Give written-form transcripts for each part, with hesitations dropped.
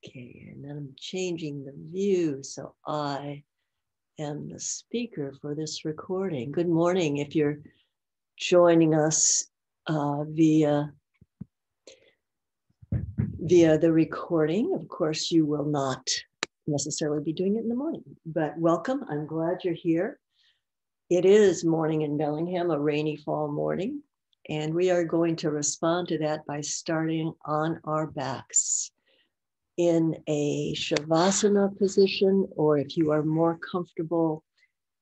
Okay, and then I'm changing the view so I am the speaker for this recording. Good morning if you're joining us via the recording. Of course, you will not necessarily be doing it in the morning, but welcome. I'm glad you're here. It is morning in Bellingham, a rainy fall morning, and we are going to respond to that by starting on our backs in a Shavasana position, or if you are more comfortable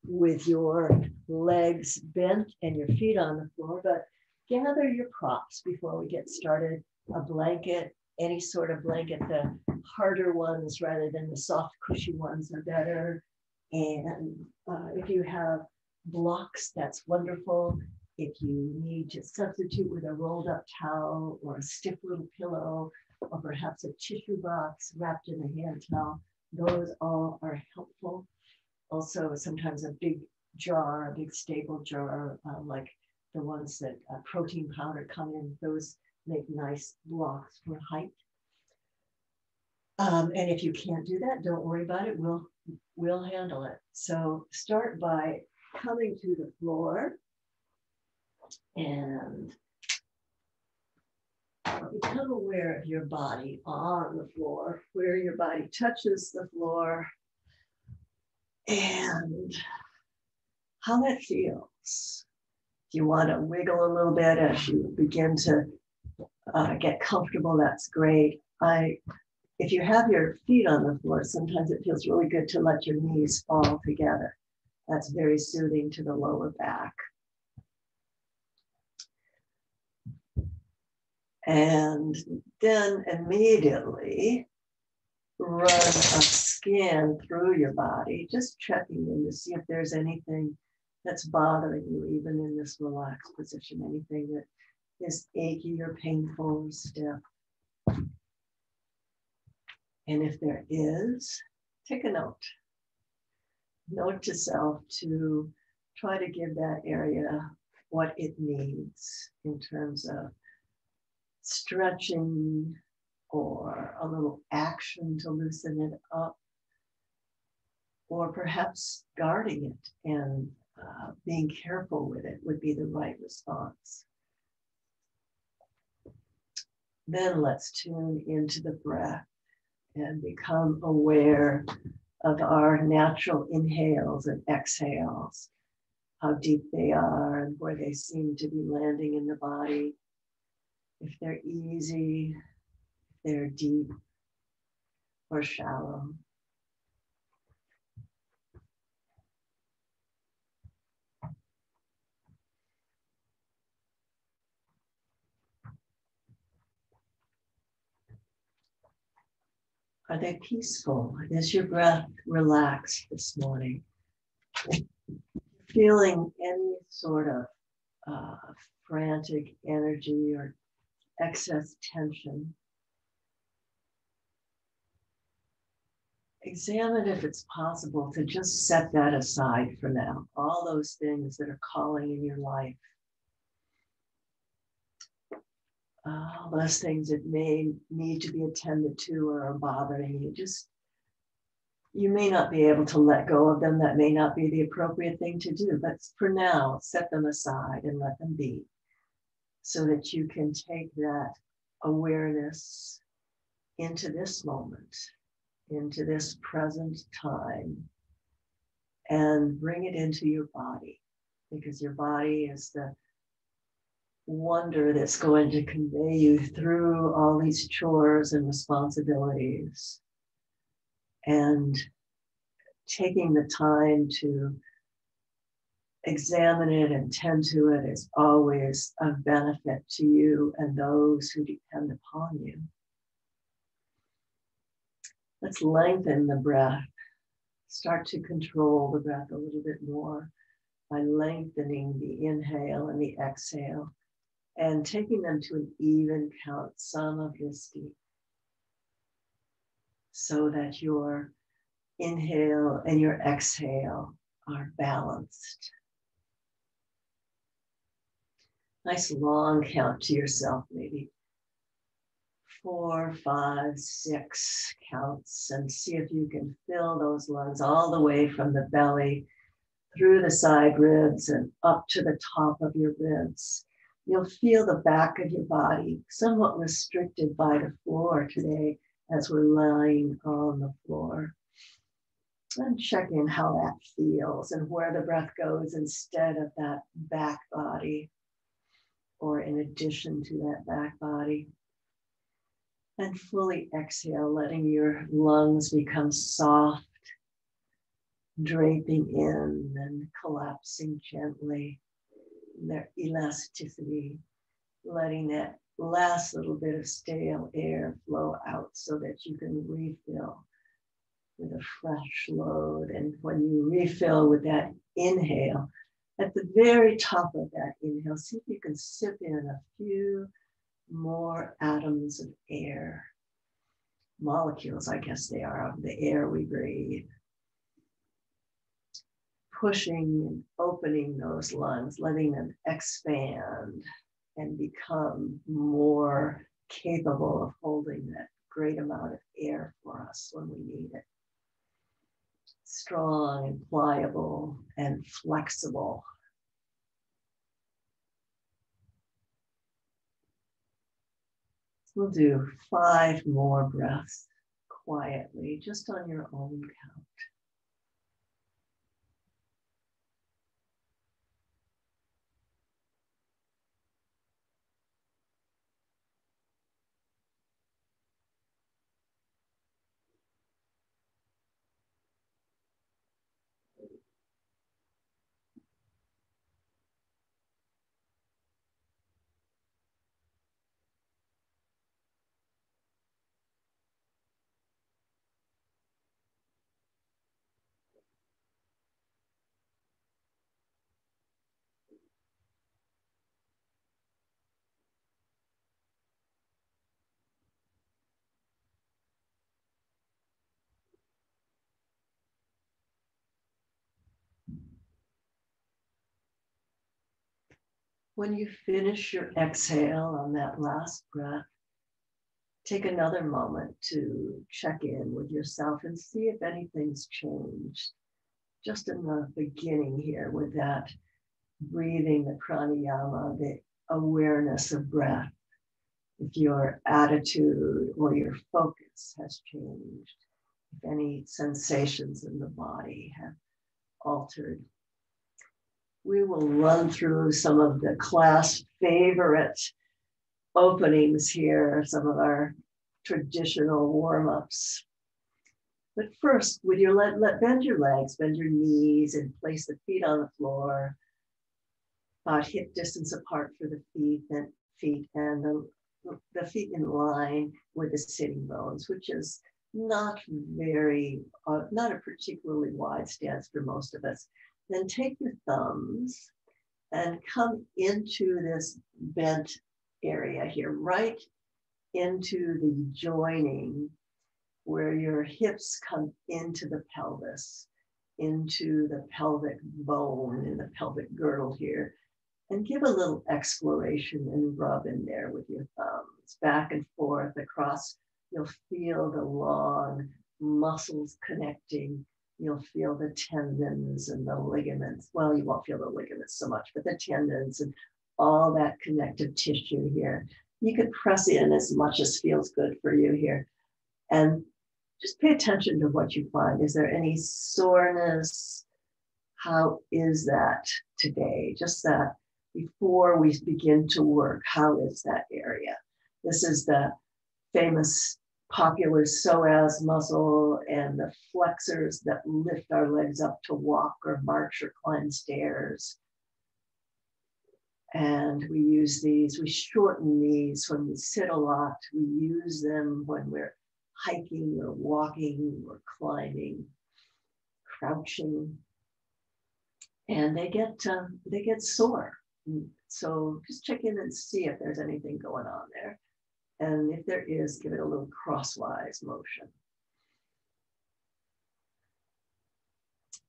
with your legs bent and your feet on the floor, but gather your props before we get started. A blanket, any sort of blanket, the harder ones rather than the soft, cushy ones are better. And if you have blocks, that's wonderful. If you need to substitute with a rolled up towel or a stiff little pillow, or perhaps a tissue box wrapped in a hand towel, those all are helpful. Also, sometimes a big jar, a big staple jar, like the ones that protein powder come in, those make nice blocks for height. And if you can't do that, don't worry about it. We'll handle it. So start by coming to the floor and become aware of your body on the floor, where your body touches the floor and how that feels. If you want to wiggle a little bit as you begin to get comfortable, that's great. If you have your feet on the floor, sometimes it feels really good to let your knees fall together. That's very soothing to the lower back. And then immediately run a scan through your body, just checking in to see if there's anything that's bothering you, even in this relaxed position, anything that is achy or painful or stiff. And if there is, take a note. Note to self to try to give that area what it needs in terms of stretching or a little action to loosen it up, or perhaps guarding it and being careful with it would be the right response. Then let's tune into the breath and become aware of our natural inhales and exhales, how deep they are and where they seem to be landing in the body. If they're easy, if they're deep or shallow. Are they peaceful? Is your breath relaxed this morning? Feeling any sort of frantic energy or excess tension, examine if it's possible to just set that aside for now. All those things that are calling in your life, those things that may need to be attended to or are bothering you, you may not be able to let go of them. That may not be the appropriate thing to do, but for now, set them aside and let them be so that you can take that awareness into this moment, into this present time, and bring it into your body, because your body is the wonder that's going to convey you through all these chores and responsibilities. And taking the time to examine it and tend to it is always of benefit to you and those who depend upon you. Let's lengthen the breath. Start to control the breath a little bit more by lengthening the inhale and the exhale and taking them to an even count, samavristi, so that your inhale and your exhale are balanced. Nice long count to yourself, maybe 4, 5, 6 counts, and see if you can fill those lungs all the way from the belly through the side ribs and up to the top of your ribs. You'll feel the back of your body somewhat restricted by the floor today as we're lying on the floor. And check in how that feels and where the breath goes instead of that back body or in addition to that back body. And fully exhale, letting your lungs become soft, draping in and collapsing gently. Their elasticity, letting that last little bit of stale air flow out so that you can refill with a fresh load. And when you refill with that inhale, at the very top of that inhale, see if you can sip in a few more atoms of air. Molecules, I guess they are, of the air we breathe. Pushing and opening those lungs, letting them expand and become more capable of holding that great amount of air for us when we need it. Strong and pliable and flexible. We'll do 5 more breaths quietly, just on your own count. When you finish your exhale on that last breath, take another moment to check in with yourself and see if anything's changed. Just in the beginning here with that breathing, the pranayama, the awareness of breath, if your attitude or your focus has changed, if any sensations in the body have altered. We will run through some of the class favorite openings here, some of our traditional warm-ups. But first, with your bend your legs, bend your knees, and place the feet on the floor, about hip distance apart for the feet, and the feet in line with the sitting bones, which is not a particularly wide stance for most of us. Then take your thumbs and come into this bent area here, right into the joining where your hips come into the pelvis, into the pelvic bone and the pelvic girdle here. And give a little exploration and rub in there with your thumbs, back and forth across. You'll feel the long muscles connecting. You'll feel the tendons and the ligaments. Well, you won't feel the ligaments so much, but the tendons and all that connective tissue here. You can press in as much as feels good for you here. And just pay attention to what you find. Is there any soreness? How is that today? Just that before we begin to work, how is that area? This is the famous popular psoas muscle and the flexors that lift our legs up to walk or march or climb stairs. And we use these, we shorten these when we sit a lot. We use them when we're hiking or walking or climbing, crouching, and they get sore. So just check in and see if there's anything going on there. And if there is, give it a little crosswise motion.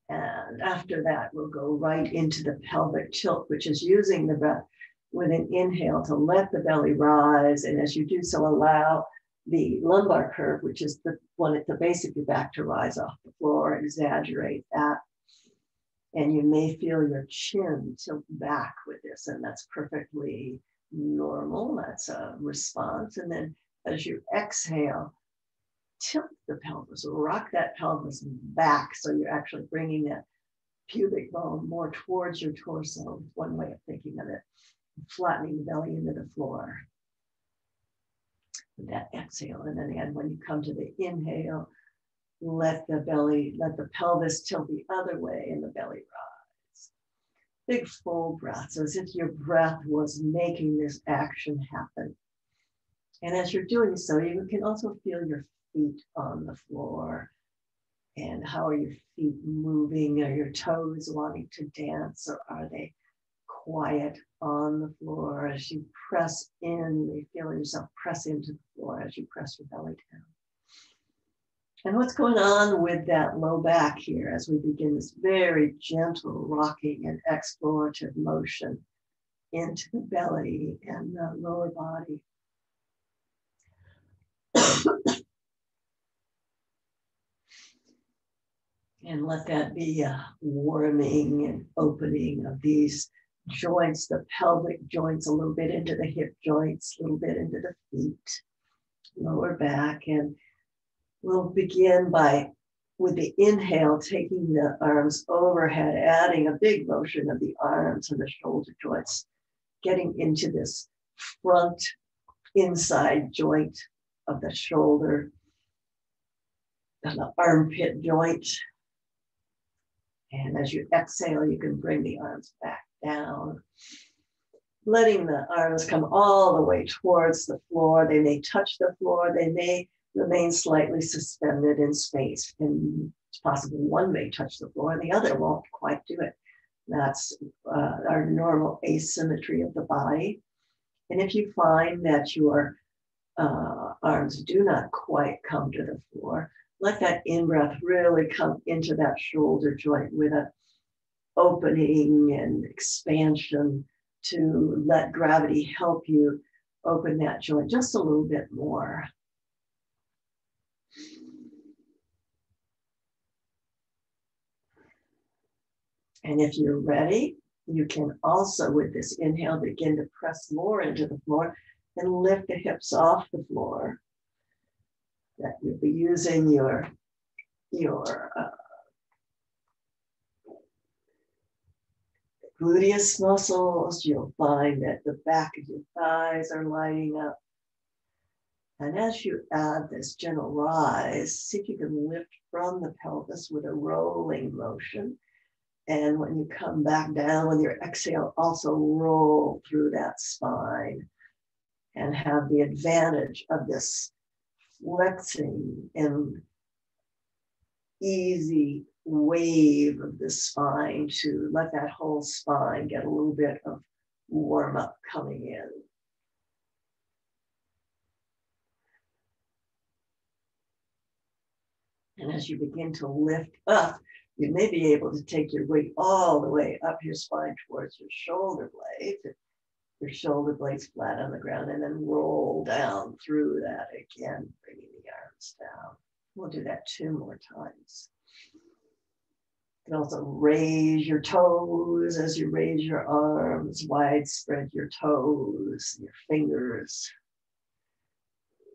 And after that, we'll go right into the pelvic tilt, which is using the breath with an inhale to let the belly rise. And as you do so, allow the lumbar curve, which is the one at the base of your back, to rise off the floor. Exaggerate that. And you may feel your chin tilt back with this, and that's perfectly normal. That's a response. And then as you exhale, tilt the pelvis, rock that pelvis back, so you're actually bringing that pubic bone more towards your torso. One way of thinking of it. Flattening the belly into the floor. With that exhale. And then again, when you come to the inhale, let the pelvis tilt the other way and the belly rise. Big full breaths, as if your breath was making this action happen. And as you're doing so, you can also feel your feet on the floor. And how are your feet moving? Are your toes wanting to dance, or are they quiet on the floor? As you press in, you feel yourself press into the floor as you press your belly down. And what's going on with that low back here as we begin this very gentle rocking and explorative motion into the belly and the lower body. And let that be a warming and opening of these joints, the pelvic joints, a little bit into the hip joints, a little bit into the feet, lower back. And we'll begin with the inhale, taking the arms overhead, adding a big motion of the arms and the shoulder joints, getting into this front inside joint of the shoulder, and the armpit joint. And as you exhale, you can bring the arms back down, letting the arms come all the way towards the floor. They may touch the floor. They may remain slightly suspended in space. And it's possible one may touch the floor and the other won't quite do it. That's our normal asymmetry of the body. And if you find that your arms do not quite come to the floor, let that in-breath really come into that shoulder joint with an opening and expansion to let gravity help you open that joint just a little bit more. And if you're ready, you can also, with this inhale, begin to press more into the floor and lift the hips off the floor. That you'll be using your gluteus muscles. You'll find that the back of your thighs are lighting up. And as you add this gentle rise, see if you can lift from the pelvis with a rolling motion. And when you come back down with your exhale, also roll through that spine and have the advantage of this flexing and easy wave of the spine to let that whole spine get a little bit of warm up coming in. And as you begin to lift up, you may be able to take your weight all the way up your spine towards your shoulder blades. Your shoulder blades flat on the ground, and then roll down through that again, bringing the arms down. We'll do that 2 more times. You can also raise your toes as you raise your arms, wide spread your toes, your fingers.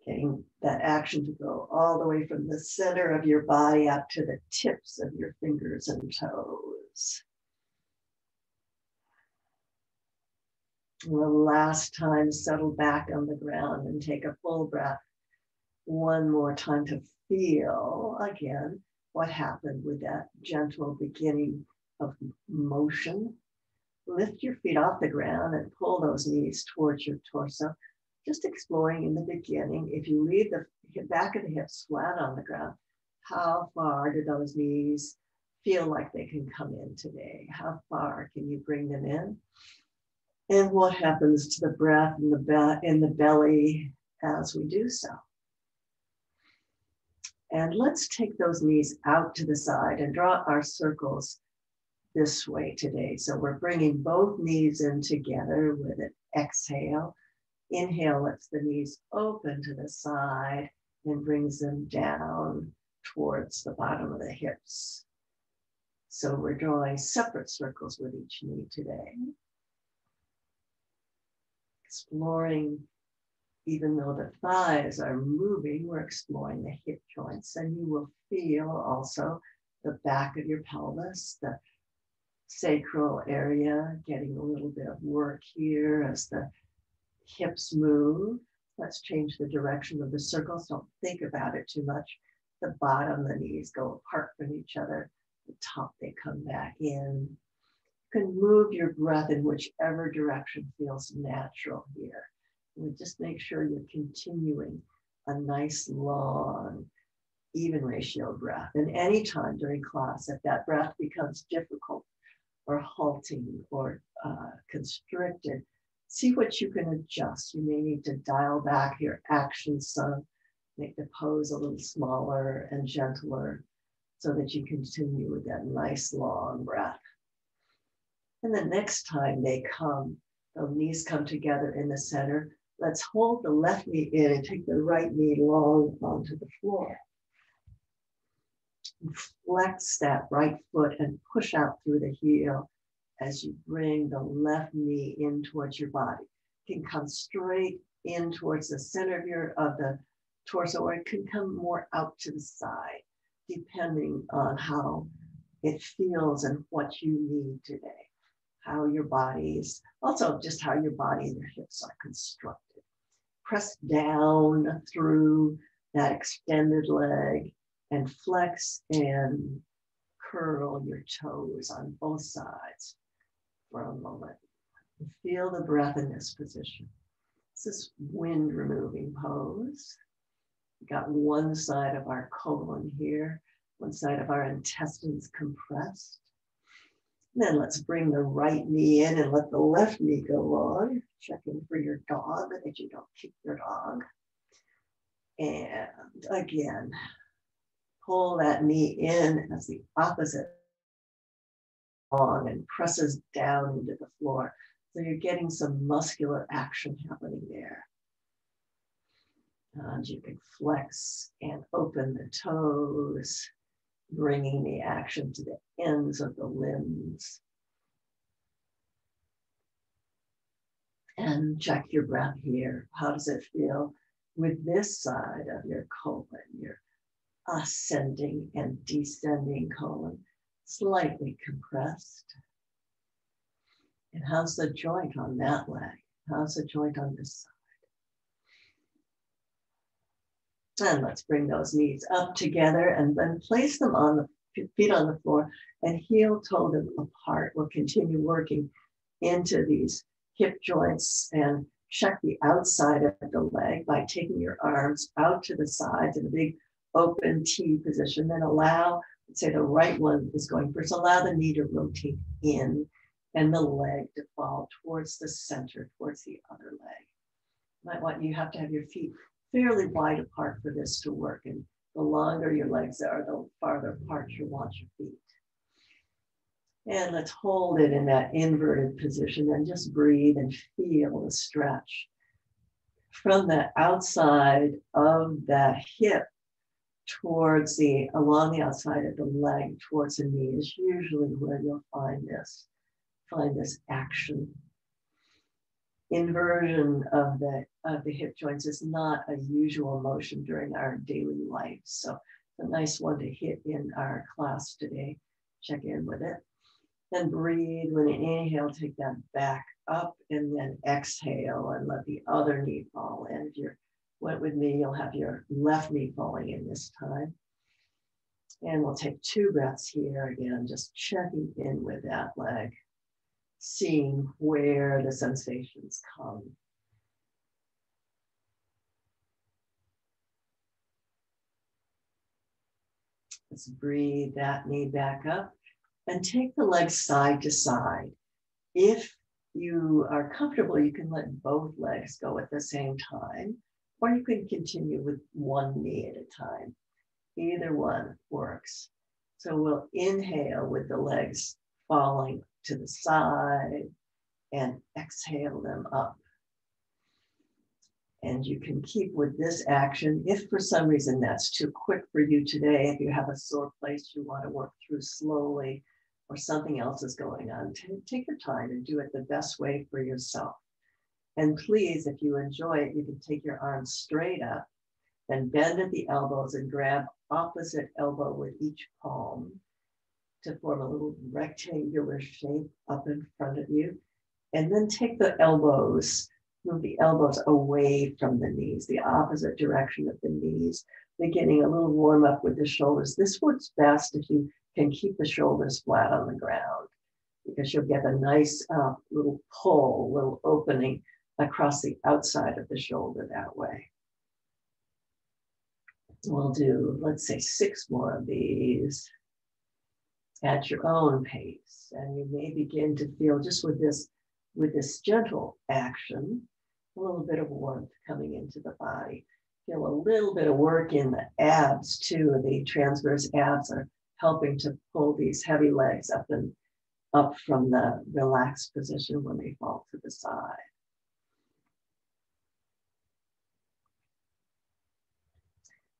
Getting that action to go all the way from the center of your body up to the tips of your fingers and toes. And the last time, settle back on the ground and take a full breath. One more time to feel again what happened with that gentle beginning of motion. Lift your feet off the ground and pull those knees towards your torso. Just exploring in the beginning, if you leave the back of the hips flat on the ground, how far do those knees feel like they can come in today? How far can you bring them in? And what happens to the breath in the belly as we do so? And let's take those knees out to the side and draw our circles this way today. So we're bringing both knees in together with an exhale. Inhale lets the knees open to the side and brings them down towards the bottom of the hips. So we're drawing separate circles with each knee today. Exploring, even though the thighs are moving, we're exploring the hip joints, and you will feel also the back of your pelvis, the sacral area, getting a little bit of work here as the hips move. Let's change the direction of the circles. Don't think about it too much. The bottom, the knees go apart from each other. The top, they come back in. You can move your breath in whichever direction feels natural here. And just make sure you're continuing a nice, long, even ratio breath. And anytime during class, if that breath becomes difficult or halting or constricted, see what you can adjust. You may need to dial back your action some, make the pose a little smaller and gentler so that you continue with that nice long breath. And the next time they come, the knees come together in the center. Let's hold the left knee in and take the right knee long onto the floor. Flex that right foot and push out through the heel as you bring the left knee in towards your body. It can come straight in towards the center of the torso, or it can come more out to the side, depending on how it feels and what you need today. How your body's, also just how your body and your hips are constructed. Press down through that extended leg and flex and curl your toes on both sides for a moment. And feel the breath in this position. This is wind removing pose. We got one side of our colon here, one side of our intestines compressed. And then let's bring the right knee in and let the left knee go long. Check in for your dog, that you don't kick your dog. And again, pull that knee in as the opposite long and presses down into the floor. So you're getting some muscular action happening there. And you can flex and open the toes, bringing the action to the ends of the limbs. And check your breath here. How does it feel with this side of your colon, your ascending and descending colon, slightly compressed? And how's the joint on that leg? How's the joint on this side? And let's bring those knees up together and then place them on the feet on the floor and heel toe them apart. We'll continue working into these hip joints and check the outside of the leg by taking your arms out to the sides in a big open T position. Then allow, let's say the right one is going first, allow the knee to rotate in and the leg to fall towards the center, towards the other leg. You have to have your feet fairly wide apart for this to work. And the longer your legs are, the farther apart you want your feet. And let's hold it in that inverted position and just breathe and feel the stretch. From the outside of that hip towards along the outside of the leg towards the knee is usually where you'll find this action. Inversion of the hip joints is not a usual motion during our daily life. So it's a nice one to hit in our class today. Check in with it. Then breathe. When you inhale, take that back up and then exhale and let the other knee fall in. If you went with me, you'll have your left knee falling in this time. And we'll take 2 breaths here again, just checking in with that leg, seeing where the sensations come. Let's breathe that knee back up and take the legs side to side. If you are comfortable, you can let both legs go at the same time, or you can continue with one knee at a time. Either one works. So we'll inhale with the legs falling to the side and exhale them up. And you can keep with this action. If for some reason that's too quick for you today, if you have a sore place you want to work through slowly, or something else is going on, take your time and do it the best way for yourself. And please, if you enjoy it, you can take your arms straight up, then bend at the elbows and grab opposite elbow with each palm to form a little rectangular shape up in front of you. And then take the elbows, move the elbows away from the knees, the opposite direction of the knees, beginning a little warm up with the shoulders. This works best if you can keep the shoulders flat on the ground, because you'll get a nice little pull, little opening across the outside of the shoulder that way. We'll do, let's say, 6 more of these at your own pace. And you may begin to feel, just with this gentle action, a little bit of warmth coming into the body. Feel a little bit of work in the abs too. The transverse abs are helping to pull these heavy legs up from the relaxed position when they fall to the side.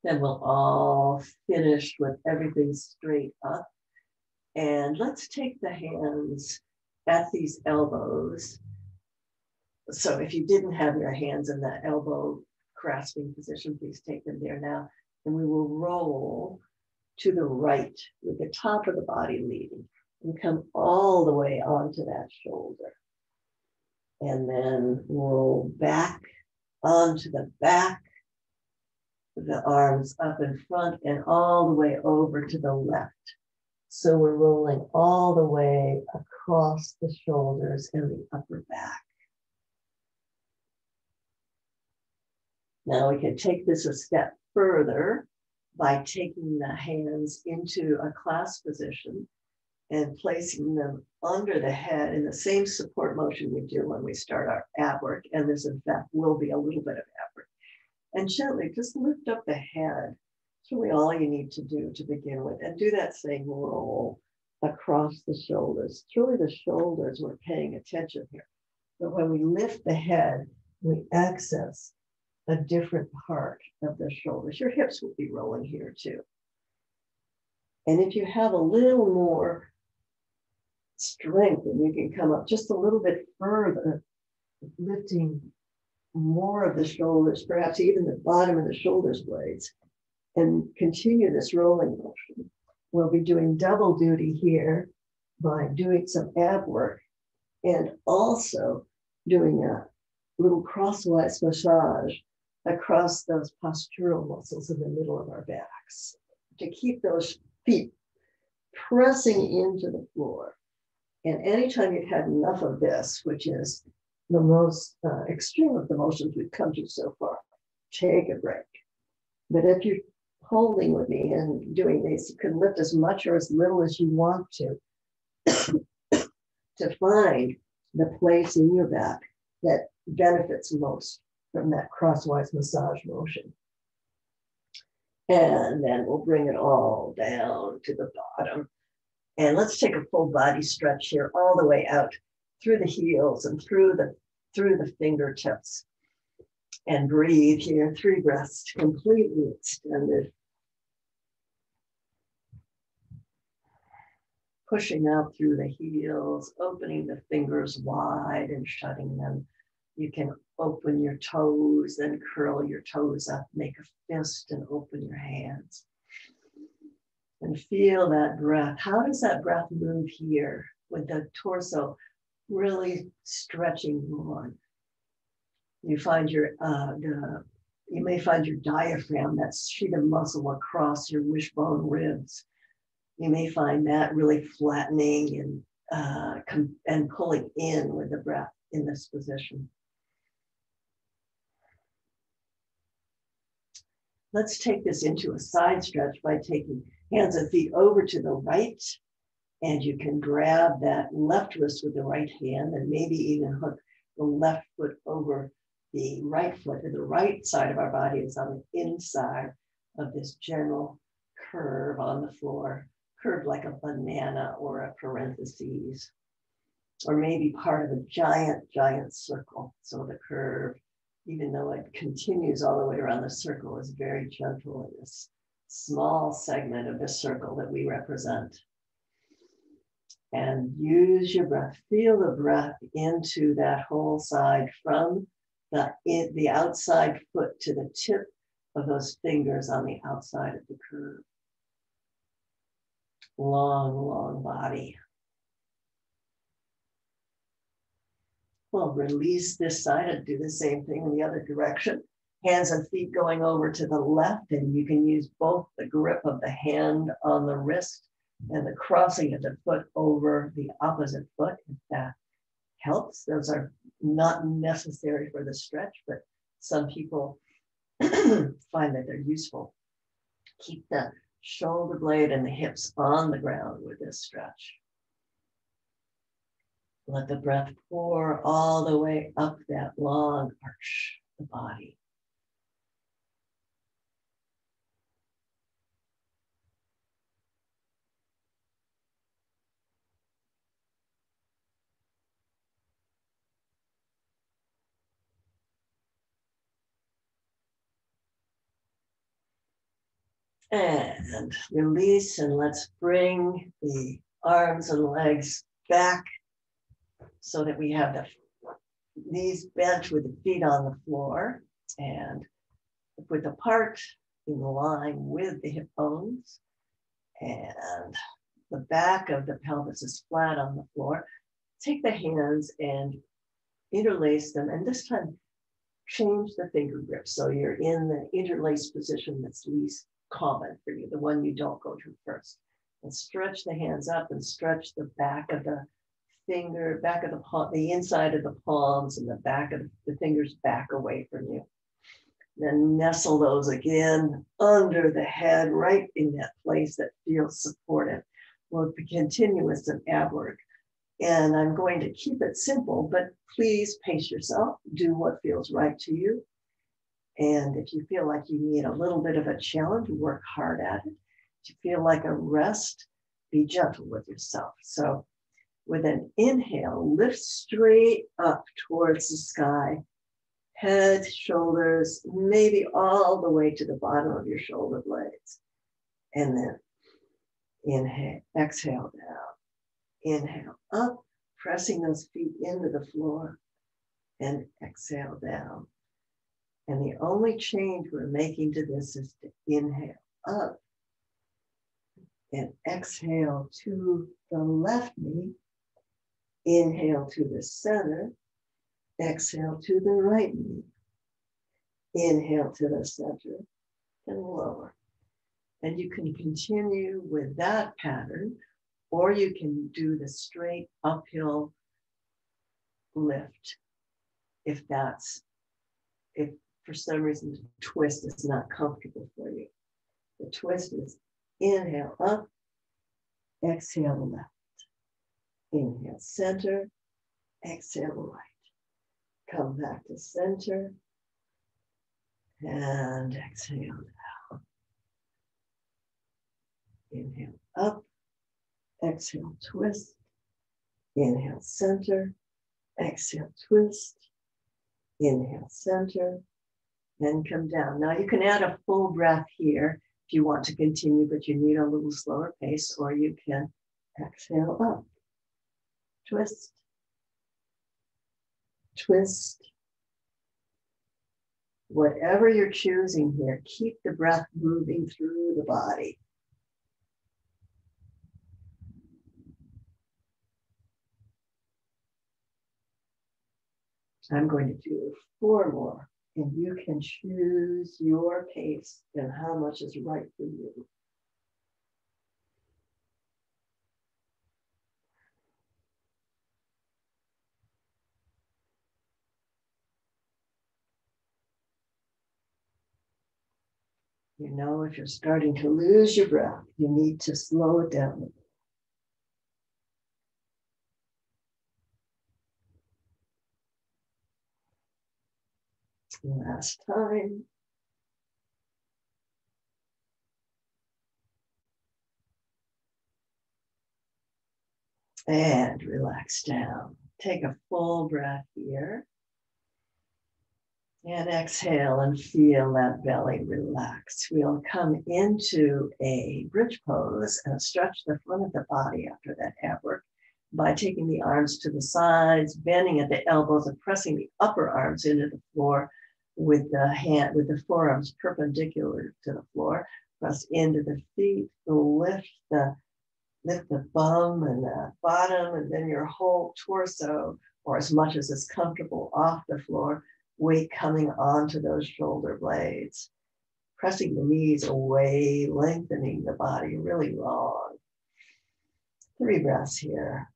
Then we'll all finish with everything straight up. And let's take the hands at these elbows. So if you didn't have your hands in the elbow grasping position, please take them there now. And we will roll to the right with the top of the body leading and come all the way onto that shoulder. And then roll back onto the back, the arms up in front and all the way over to the left. So we're rolling all the way across the shoulders and the upper back. Now we can take this a step further by taking the hands into a clasp position and placing them under the head in the same support motion we do when we start our ab work. And this, in fact, will be a little bit of ab work. And gently just lift up the head. It's really all you need to do to begin with. And do that same roll across the shoulders. It's really the shoulders we're paying attention here. But when we lift the head, we access a different part of the shoulders. Your hips will be rolling here too. And if you have a little more strength, and you can come up just a little bit further, lifting more of the shoulders, perhaps even the bottom of the shoulders blades, and continue this rolling motion. We'll be doing double duty here by doing some ab work and also doing a little crosswise massage across those postural muscles in the middle of our backs to keep those feet pressing into the floor. And anytime you've had enough of this, which is the most extreme of the motions we've come to so far, take a break. But if you're holding with me and doing this, you can lift as much or as little as you want to find the place in your back that benefits most from that crosswise massage motion. And then we'll bring it all down to the bottom. And let's take a full body stretch here, all the way out through the heels and through the fingertips. And breathe here, 3 breaths, completely extended. Pushing out through the heels, opening the fingers wide and shutting them. You can open your toes, then curl your toes up, make a fist and open your hands. And feel that breath. How does that breath move here with the torso really stretching on? You find you may find your diaphragm, that sheet of muscle across your wishbone ribs. You may find that really flattening and pulling in with the breath in this position. Let's take this into a side stretch by taking hands and feet over to the right. And you can grab that left wrist with the right hand and maybe even hook the left foot over the right foot. And the right side of our body is on the inside of this general curve on the floor, curved like a banana or a parentheses, or maybe part of a giant, giant circle. So the curve even though it continues all the way around the circle, is very gentle in this small segment of the circle that we represent. And use your breath. Feel the breath into that whole side from the outside foot to the tip of those fingers on the outside of the curve. Long, long body. Well, release this side and do the same thing in the other direction. Hands and feet going over to the left, and you can use both the grip of the hand on the wrist and the crossing of the foot over the opposite foot, if that helps. Those are not necessary for the stretch, but some people find that they're useful. Keep the shoulder blade and the hips on the ground with this stretch. Let the breath pour all the way up that long arch of the body. And release, and let's bring the arms and legs back so that we have the knees bent with the feet on the floor and with the part in line with the hip bones, and the back of the pelvis is flat on the floor. Take the hands and interlace them, and this time change the finger grip so you're in the interlaced position that's least common for you, the one you don't go to first. And stretch the hands up and stretch the back of the finger, back of the palm, the inside of the palms and the back of the fingers back away from you. Then nestle those again under the head, right in that place that feels supportive. We'll continue with some ab work. And I'm going to keep it simple, but please pace yourself. Do what feels right to you. And if you feel like you need a little bit of a challenge, work hard at it. If you feel like a rest, be gentle with yourself. So with an inhale, lift straight up towards the sky. Head, shoulders, maybe all the way to the bottom of your shoulder blades. And then inhale, exhale down. Inhale up, pressing those feet into the floor, and exhale down. And the only change we're making to this is to inhale up and exhale to the left knee. Inhale to the center, exhale to the right knee. Inhale to the center and lower. And you can continue with that pattern, or you can do the straight uphill lift if for some reason the twist is not comfortable for you. The twist is inhale up, exhale left. Inhale center, exhale right. Come back to center and exhale down. Inhale up, exhale twist. Inhale center, exhale twist. Inhale center, then come down. Now you can add a full breath here if you want to continue, but you need a little slower pace, or you can exhale up. Twist, twist. Whatever you're choosing here, keep the breath moving through the body. I'm going to do 4 more, and you can choose your pace and how much is right for you. You know, if you're starting to lose your breath, you need to slow it down. Last time. And relax down. Take a full breath here. And exhale and feel that belly relax. We'll come into a bridge pose and stretch the front of the body after that ab work by taking the arms to the sides, bending at the elbows and pressing the upper arms into the floor with the forearms perpendicular to the floor. Press into the feet, lift the bum and the bottom, and then your whole torso, or as much as is comfortable, off the floor. Weight coming onto those shoulder blades, pressing the knees away, lengthening the body really long. 3 breaths here.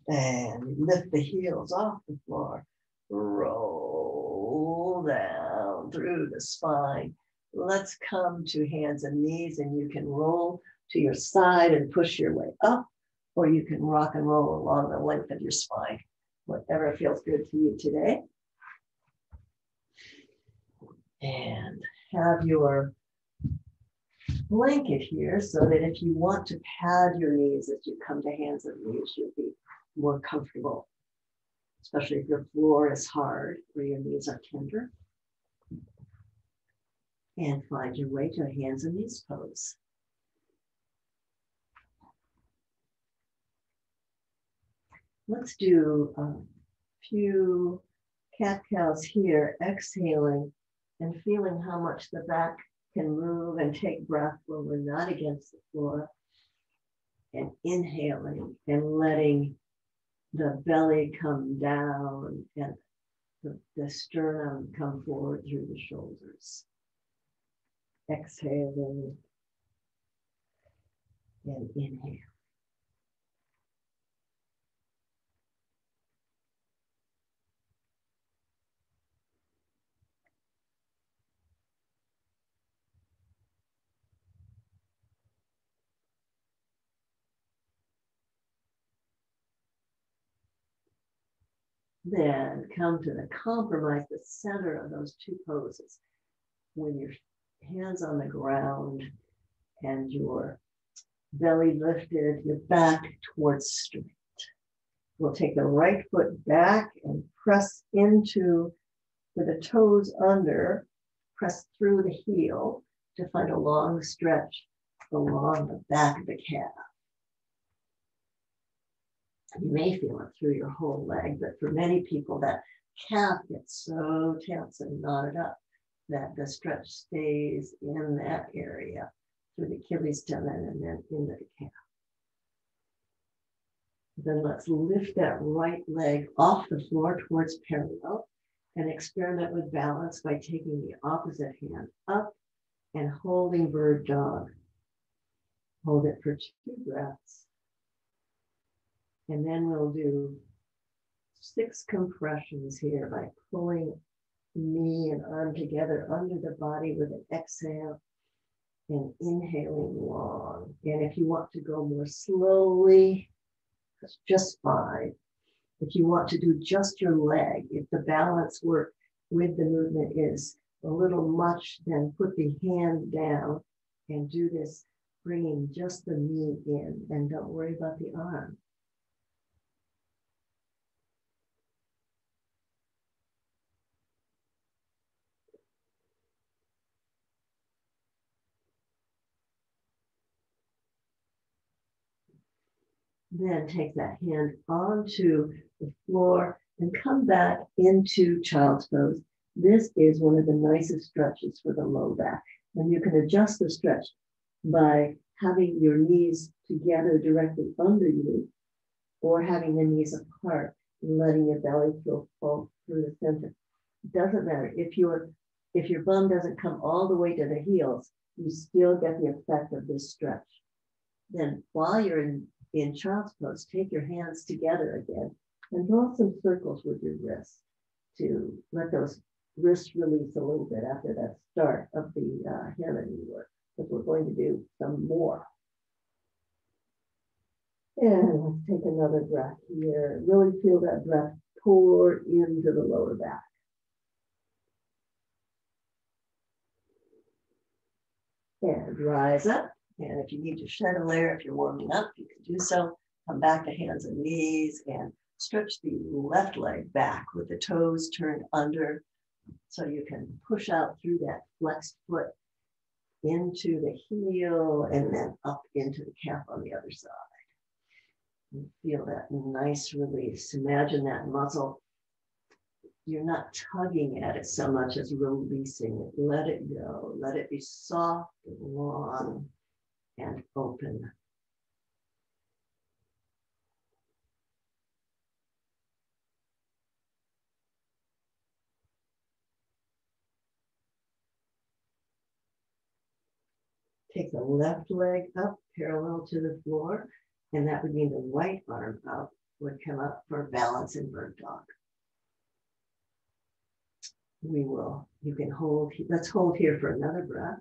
And lift the heels off the floor. Roll down through the spine. Let's come to hands and knees, and you can roll to your side and push your way up, or you can rock and roll along the length of your spine, whatever feels good to you today. And have your blanket here so that if you want to pad your knees as you come to hands and knees, you'll be more comfortable, especially if your floor is hard or your knees are tender. And find your way to a hands and knees pose. Let's do a few cat-cows here, exhaling and feeling how much the back can move and take breath when we're not against the floor. And inhaling and letting the belly come down and the sternum come forward through the shoulders. Exhaling and inhale. Then come to the compromise, the center of those 2 poses. When your hands on the ground and your belly lifted, your back towards straight. We'll take the right foot back and press into, with the toes under, press through the heel to find a long stretch along the back of the calf. You may feel it through your whole leg, but for many people, that calf gets so tense and knotted up that the stretch stays in that area through the Achilles tendon and then into the calf. Then let's lift that right leg off the floor towards parallel and experiment with balance by taking the opposite hand up and holding bird dog. Hold it for 2 breaths. And then we'll do 6 compressions here by pulling knee and arm together under the body with an exhale and inhaling long. And if you want to go more slowly, that's just fine. If you want to do just your leg, if the balance work with the movement is a little much, then put the hand down and do this, bringing just the knee in, and don't worry about the arm. Then take that hand onto the floor and come back into child's pose. This is one of the nicest stretches for the low back. And you can adjust the stretch by having your knees together directly under you, or having the knees apart and letting your belly feel full through the center. It doesn't matter. If your bum doesn't come all the way to the heels, you still get the effect of this stretch. Then while you're in child's pose, take your hands together again and draw some circles with your wrists to let those wrists release a little bit after that start of the hand and knee work, because we're going to do some more. And let's take another breath here. Really feel that breath pour into the lower back. And rise up. And if you need to shed a layer, if you're warming up, you can do so. Come back to hands and knees and stretch the left leg back with the toes turned under so you can push out through that flexed foot into the heel and then up into the calf on the other side. And feel that nice release. Imagine that muscle. You're not tugging at it so much as releasing it. Let it go. Let it be soft and long and open. Take the left leg up parallel to the floor, and that would mean the right arm up would come up for balance in bird dog. You can hold, let's hold here for another breath.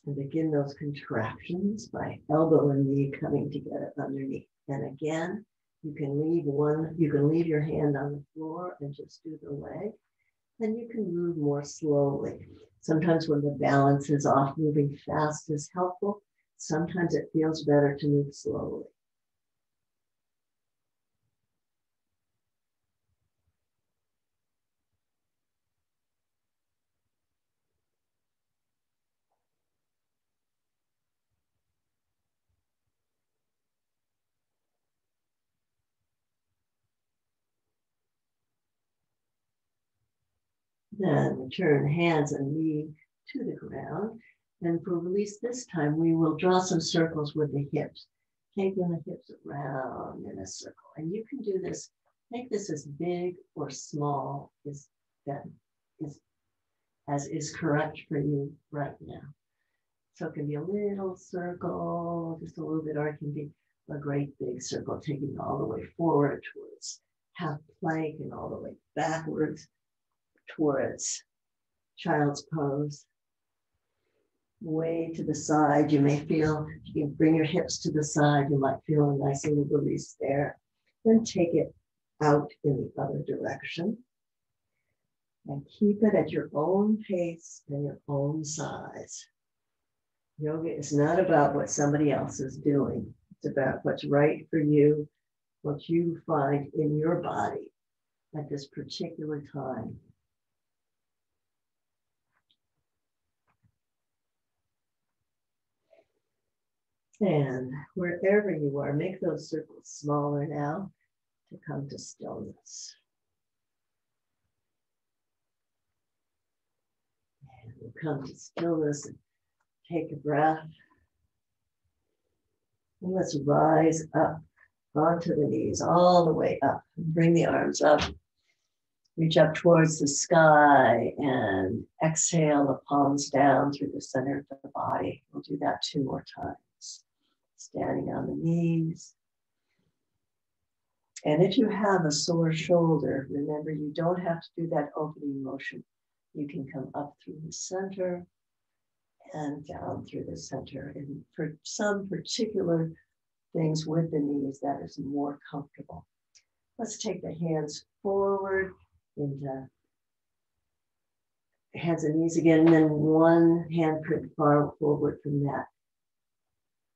And begin those contractions by elbow and knee coming together underneath. And again, you can leave your hand on the floor and just do the leg. Then you can move more slowly. Sometimes when the balance is off, moving fast is helpful. Sometimes it feels better to move slowly. Then return hands and knee to the ground. And for release this time, we will draw some circles with the hips, taking the hips around in a circle. And you can do this, make this as big or small as is correct for you right now. So it can be a little circle, just a little bit, or it can be a great big circle, taking all the way forward towards half plank and all the way backwards towards child's pose. Way to the side, you may feel, you can bring your hips to the side, you might feel a nice little release there. Then take it out in the other direction. And keep it at your own pace and your own size. Yoga is not about what somebody else is doing. It's about what's right for you, what you find in your body at this particular time. And wherever you are, make those circles smaller now to come to stillness. And we'll come to stillness and take a breath. And let's rise up onto the knees, all the way up. Bring the arms up. Reach up towards the sky and exhale the palms down through the center of the body. We'll do that 2 more times. Standing on the knees. And if you have a sore shoulder, remember you don't have to do that opening motion. You can come up through the center and down through the center. And for some particular things with the knees, that is more comfortable. Let's take the hands forward into hands and knees again, and then one hand put far forward from that.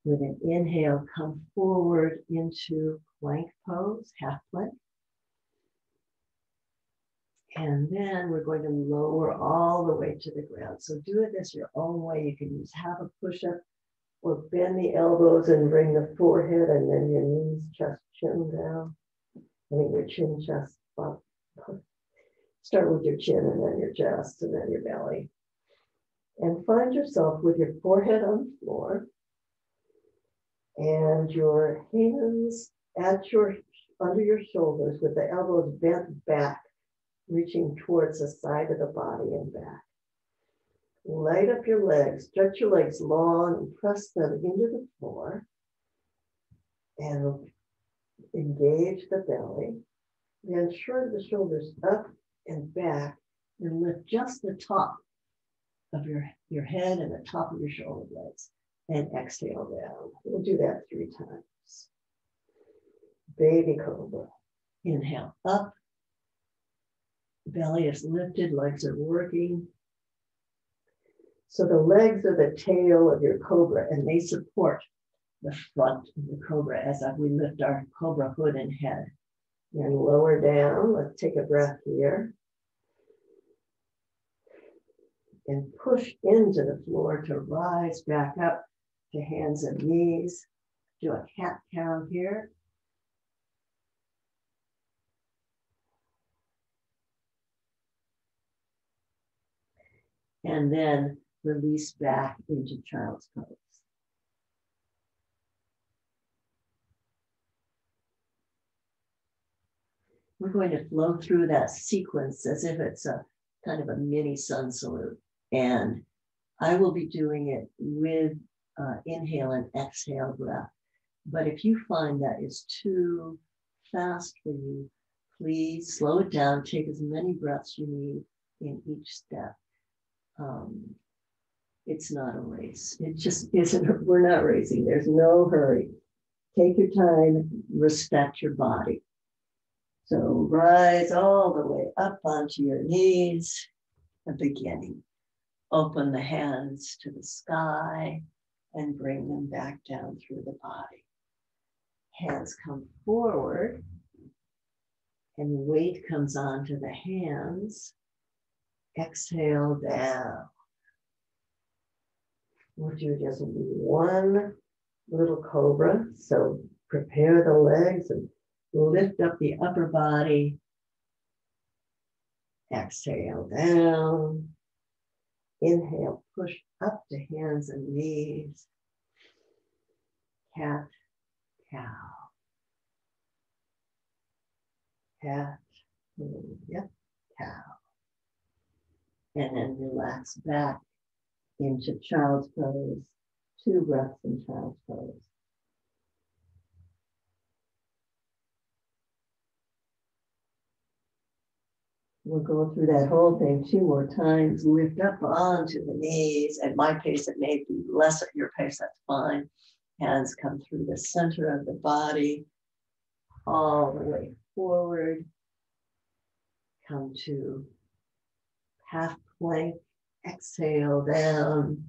With an inhale, come forward into plank pose, half plank. And then we're going to lower all the way to the ground. So do it this your own way. You can use half a push-up or bend the elbows and bring the forehead and then your knees, chest, chin down. Your chin, chest, bump. Start with your chin and then your chest and then your belly. And find yourself with your forehead on the floor and your hands under your shoulders with the elbows bent back, reaching towards the side of the body and back. Light up your legs, stretch your legs long and press them into the floor and engage the belly. Then shrug the shoulders up and back and lift just the top of your head and the top of your shoulder blades and exhale down. We'll do that 3 times. Baby cobra. Inhale up. Belly is lifted, legs are working. So the legs are the tail of your cobra, and they support the front of the cobra as we lift our cobra hood and head. And lower down, let's take a breath here. And push into the floor to rise back up to hands and knees. Do a cat-cow here. And then release back into child's pose. We're going to flow through that sequence as if it's a kind of a mini sun salute. And I will be doing it with inhale and exhale breath. But if you find that is too fast for you, please slow it down. Take as many breaths you need in each step. It's not a race. It just isn't. We're not racing. There's no hurry. Take your time. Respect your body. So rise all the way up onto your knees. The beginning. Open the hands to the sky and bring them back down through the body. Hands come forward and weight comes onto the hands. Exhale down. We'll do just one little cobra. So prepare the legs and lift up the upper body. Exhale down. Inhale, push up to hands and knees. Cat, cow. Cat, yep, cow. And then relax back into child's pose. 2 breaths in child's pose. We'll go through that whole thing 2 more times. Lift up onto the knees. At my pace, it may be less at your pace, that's fine. Hands come through the center of the body, all the way forward. Come to half plank. Exhale down.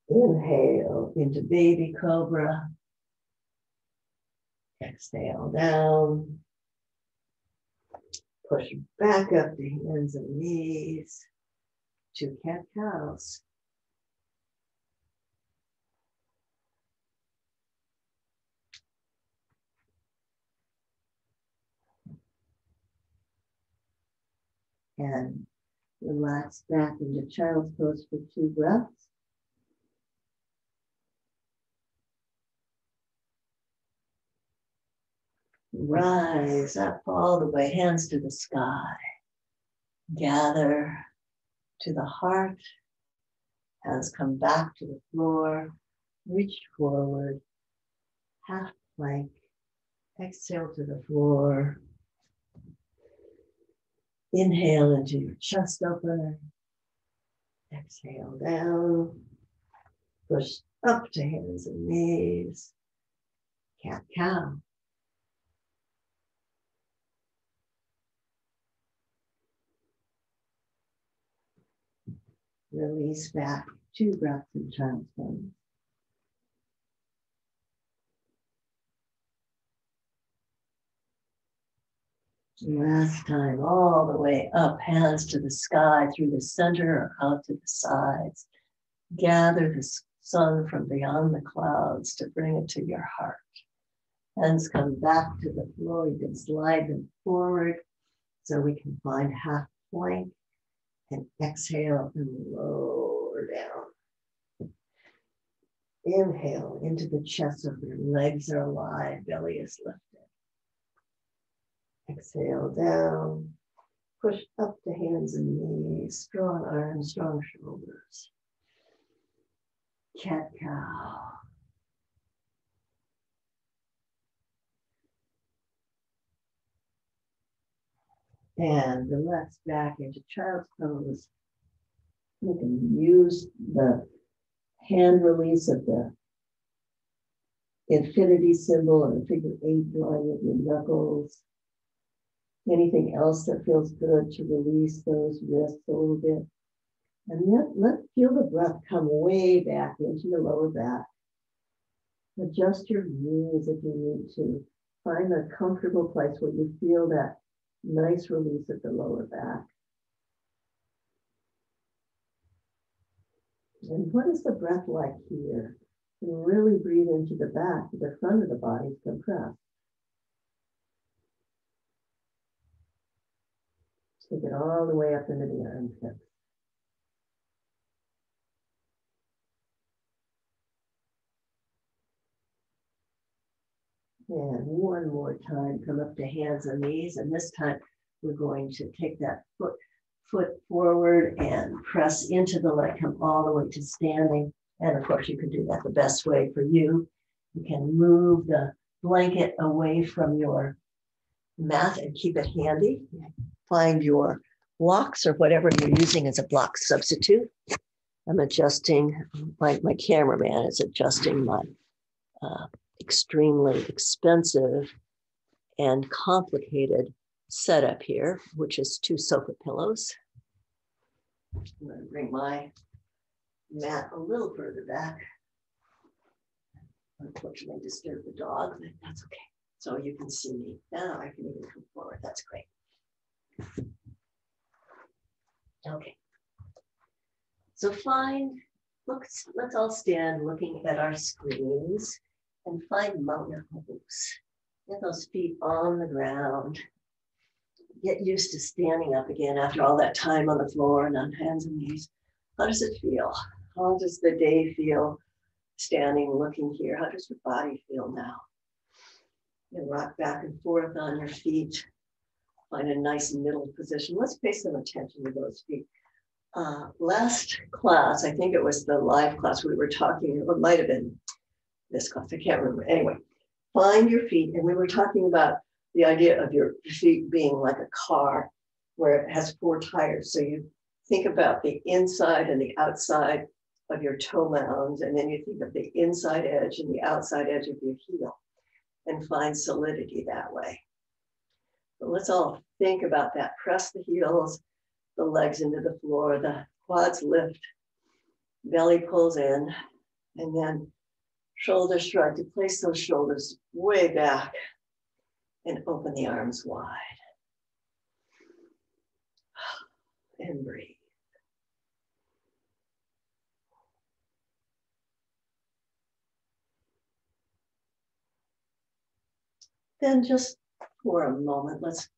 Inhale into baby cobra. Exhale down. Push back up to hands and knees. 2 cat-cows. And relax back into child's pose for 2 breaths. Rise up all the way, hands to the sky. Gather to the heart. Hands come back to the floor. Reach forward. Half plank. Exhale to the floor. Inhale into your chest opener. Exhale down. Push up to hands and knees. Cat-cow. Release back 2 breaths in child's pose. Last time, all the way up, hands to the sky, through the center or out to the sides. Gather the sun from beyond the clouds to bring it to your heart. Hands come back to the floor. You can slide them forward so we can find half plank. And exhale and lower down. Inhale into the chest of your legs are alive, belly is lifted. Exhale down, push up to hands and knees, strong arms, strong shoulders. Cat-cow. And relax back into child's pose. You can use the hand release of the infinity symbol and the figure 8 drawing with your knuckles Anything else that feels good to release those wrists a little bit. And then feel the breath come way back into your lower back. Adjust your knees if you need to. Find a comfortable place where you feel that nice release at the lower back. And what is the breath like here? And really breathe into the back, the front of the body is compressed. Take it all the way up into the armpits. And one more time, come up to hands and knees. And this time we're going to take that foot forward and press into the leg, come all the way to standing. And of course, you can do that the best way for you. You can move the blanket away from your mat and keep it handy. Find your blocks or whatever you're using as a block substitute. I'm adjusting, my cameraman is adjusting my extremely expensive and complicated setup here, which is 2 sofa pillows. I'm going to bring my mat a little further back. Unfortunately, disturb the dog, but that's okay. So you can see me. Now I can even come forward. That's great. Okay. So let's all stand looking at our screens and find mountain pose. Get those feet on the ground. Get used to standing up again after all that time on the floor and on hands and knees. How does it feel? How does the day feel standing, looking here? How does your body feel now? You rock back and forth on your feet. Find a nice middle position. Let's pay some attention to those feet. Last class, I think it was the live class we were talking, or it might have been this class, I can't remember. Anyway, find your feet. And we were talking about the idea of your feet being like a car where it has 4 tires. So you think about the inside and the outside of your toe mounds, and then you think of the inside edge and the outside edge of your heel and find solidity that way. But let's all think about that. Press the heels, the legs into the floor, the quads lift, belly pulls in, and then shoulders shrug to place those shoulders way back and open the arms wide. And breathe. Then just for a moment, let's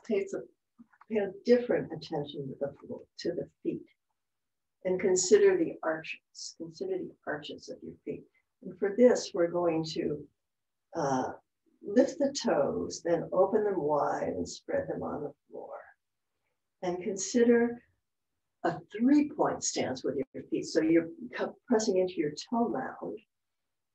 pay a different attention to the feet and consider the arches. Consider the arches of your feet. And for this, we're going to lift the toes, then open them wide and spread them on the floor. And consider a 3-point stance with your feet. So you're pressing into your toe mound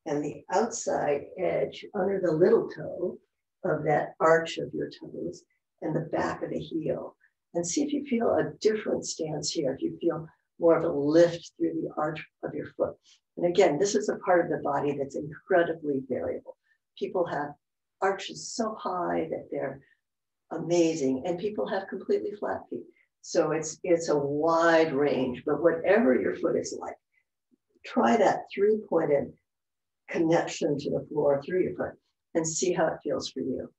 and the outside edge under the little toe of that arch of your toes and the back of the heel. And see if you feel a different stance here, if you feel more of a lift through the arch of your foot. And again, this is a part of the body that's incredibly variable. People have arches so high that they're amazing, and people have completely flat feet. So it's a wide range, but whatever your foot is like, try that 3-pointed connection to the floor through your foot and see how it feels for you.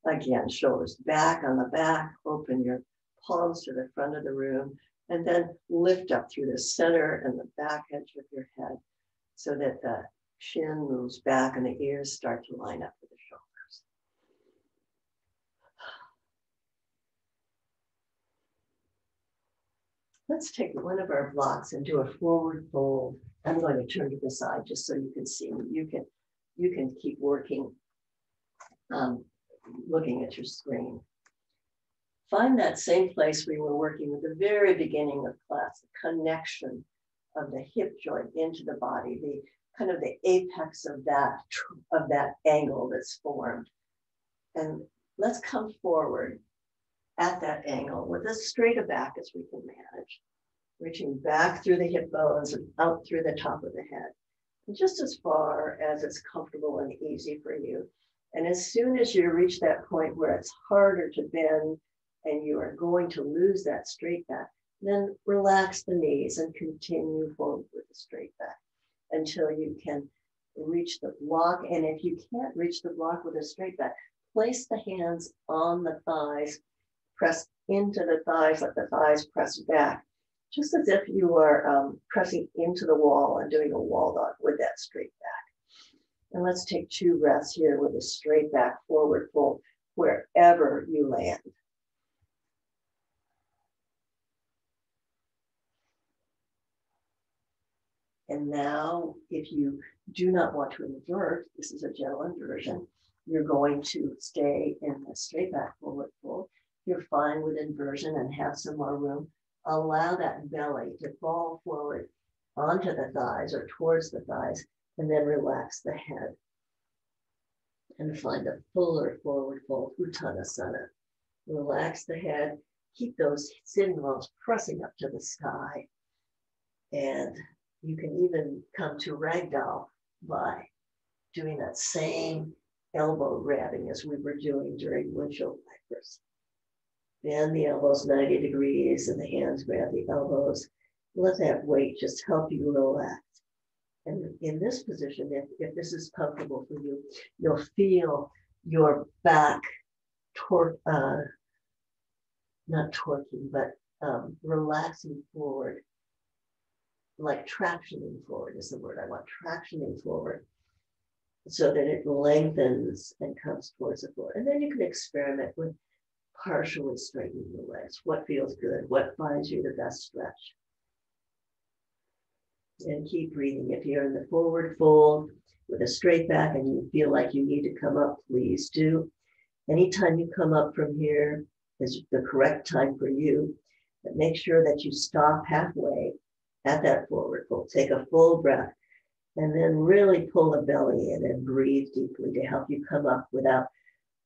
Again, shoulders back on the back, open your palms to the front of the room, and then lift up through the center and the back edge of your head so that the chin moves back and the ears start to line up with the shoulders. Let's take one of our blocks and do a forward fold. I'm going to turn to the side just so you can see me. You can keep working, looking at your screen. Find that same place we were working at the very beginning of class, the connection of the hip joint into the body, the kind of the apex of that angle that's formed. And let's come forward at that angle with as straight a back as we can manage, reaching back through the hip bones and out through the top of the head, and just as far as it's comfortable and easy for you. And as soon as you reach that point where it's harder to bend and you are going to lose that straight back, then relax the knees and continue forward with the straight back until you can reach the block. And if you can't reach the block with a straight back, place the hands on the thighs, press into the thighs, let the thighs press back, just as if you are pressing into the wall and doing a wall dog with that straight back. And let's take 2 breaths here with a straight back forward fold wherever you land. And now, if you do not want to invert, this is a gentle inversion, you're going to stay in the straight back forward fold. You're fine with inversion and have some more room. Allow that belly to fall forward onto the thighs or towards the thighs, and then relax the head. And find a fuller forward fold, Uttanasana. Relax the head, keep those sitting bones pressing up to the sky. And you can even come to ragdoll by doing that same elbow grabbing as we were doing during windshield wipers. Bend the elbows 90 degrees and the hands grab the elbows. Let that weight just help you relax. And in this position, if this is comfortable for you, you'll feel your back not torquing, but relaxing forward. Like tractioning forward is the word I want, tractioning forward so that it lengthens and comes towards the floor. And then you can experiment with partially straightening the legs. What feels good? What finds you the best stretch? And keep breathing. If you're in the forward fold with a straight back and you feel like you need to come up, please do. Anytime you come up from here is the correct time for you, but make sure that you stop halfway at that forward fold. Take a full breath and then really pull the belly in and breathe deeply to help you come up without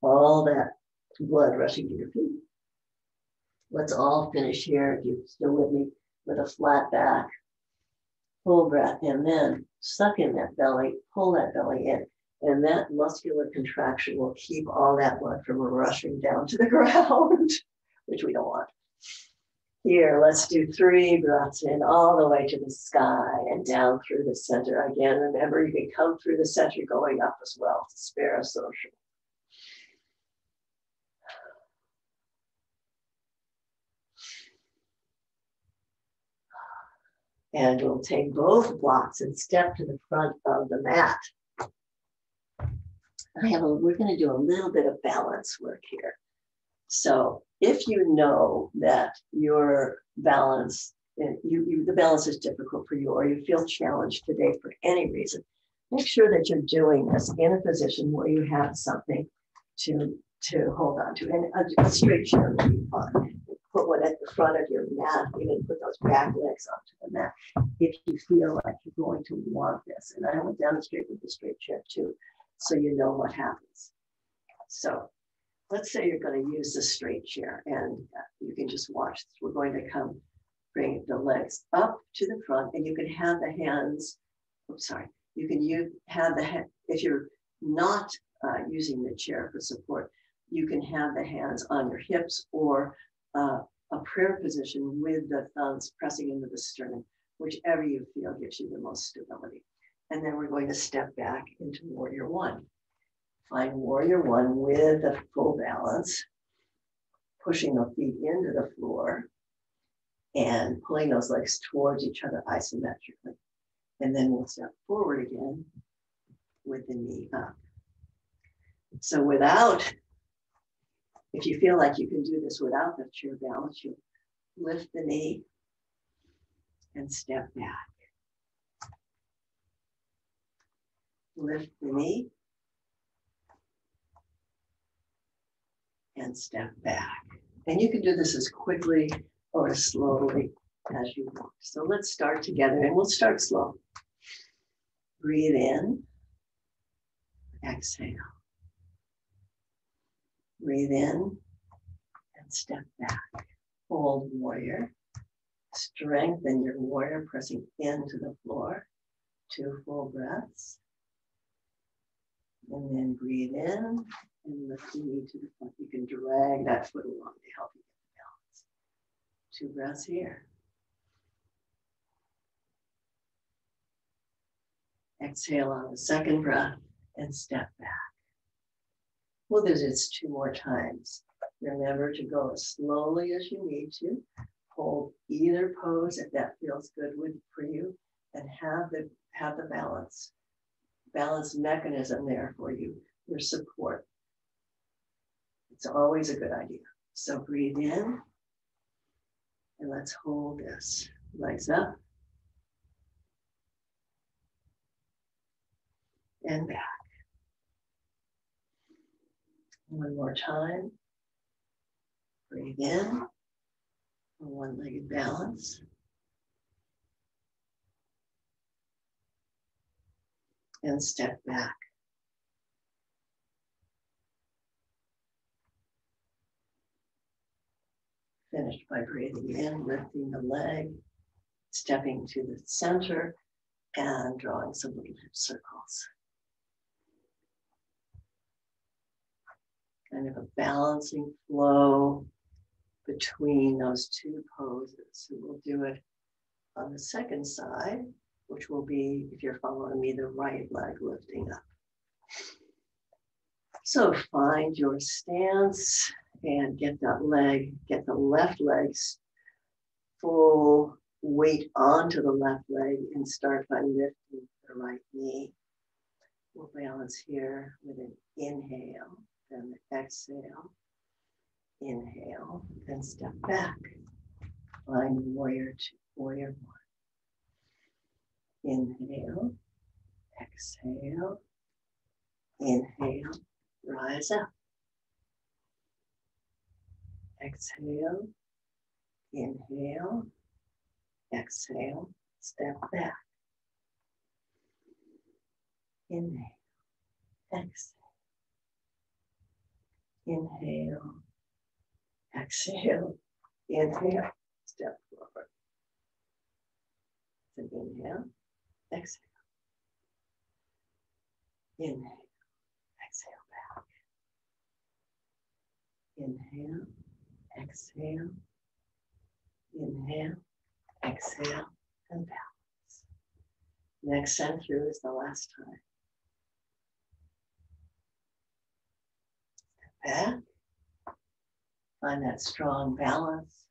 all that blood rushing to your feet. Let's all finish here, if you're still with me, with a flat back. Full breath, and then suck in that belly, pull that belly in, and that muscular contraction will keep all that blood from rushing down to the ground, which we don't want. Here, let's do 3 breaths in all the way to the sky and down through the center. Again, remember, you can come through the center going up as well to parasocial. And we'll take both blocks and step to the front of the mat. We're going to do a little bit of balance work here. So if you know that your balance, the balance is difficult for you, or you feel challenged today for any reason, make sure that you're doing this in a position where you have something to hold on to. And a straight chair would be fine. Put one at the front of your mat, even put those back legs onto the mat if you feel like you're going to want this. And I will demonstrate with the straight chair too, so you know what happens. So let's say you're going to use the straight chair, and you can just watch this. We're going to bring the legs up to the front, and you can have the hands, you can have the hand, if you're not using the chair for support, you can have the hands on your hips or a prayer position with the thumbs pressing into the sternum, whichever you feel gives you the most stability. And then we're going to step back into Warrior One. Find Warrior One with a full balance, pushing the feet into the floor and pulling those legs towards each other isometrically. And then we'll step forward again with the knee up. So if you feel like you can do this without the chair balance, you lift the knee and step back. Lift the knee and step back. And you can do this as quickly or as slowly as you want. So let's start together, and we'll start slow. Breathe in, exhale. Breathe in and step back. Hold warrior. Strengthen your warrior, pressing into the floor. 2 full breaths. And then breathe in and lift the knee to the front. You can drag that foot along to help you get the balance. 2 breaths here. Exhale on the second breath and step back. We'll do this 2 more times. Remember to go as slowly as you need to. Hold either pose if that feels good for you, and have the balance mechanism there for you, your support. It's always a good idea. So breathe in, and let's hold this. Legs up and back. One more time. Breathe in, a one-legged balance. And step back. Finish by breathing in, lifting the leg, stepping to the center, and drawing some little hip circles. Kind of a balancing flow between those 2 poses. So we'll do it on the second side, which will be, if you're following me, the right leg lifting up. So find your stance and get the left leg's full weight onto the left leg, and start by lifting the right knee. We'll balance here with an inhale, then exhale, inhale, and step back. Find warrior 2, warrior 1. Inhale, exhale, inhale, rise up. Exhale, inhale, exhale, step back. Inhale, exhale, inhale, exhale, inhale, step forward. So inhale, exhale, inhale, exhale back. Inhale, exhale, inhale, exhale, and balance. Next send through is the last time. Step back. Find that strong balance.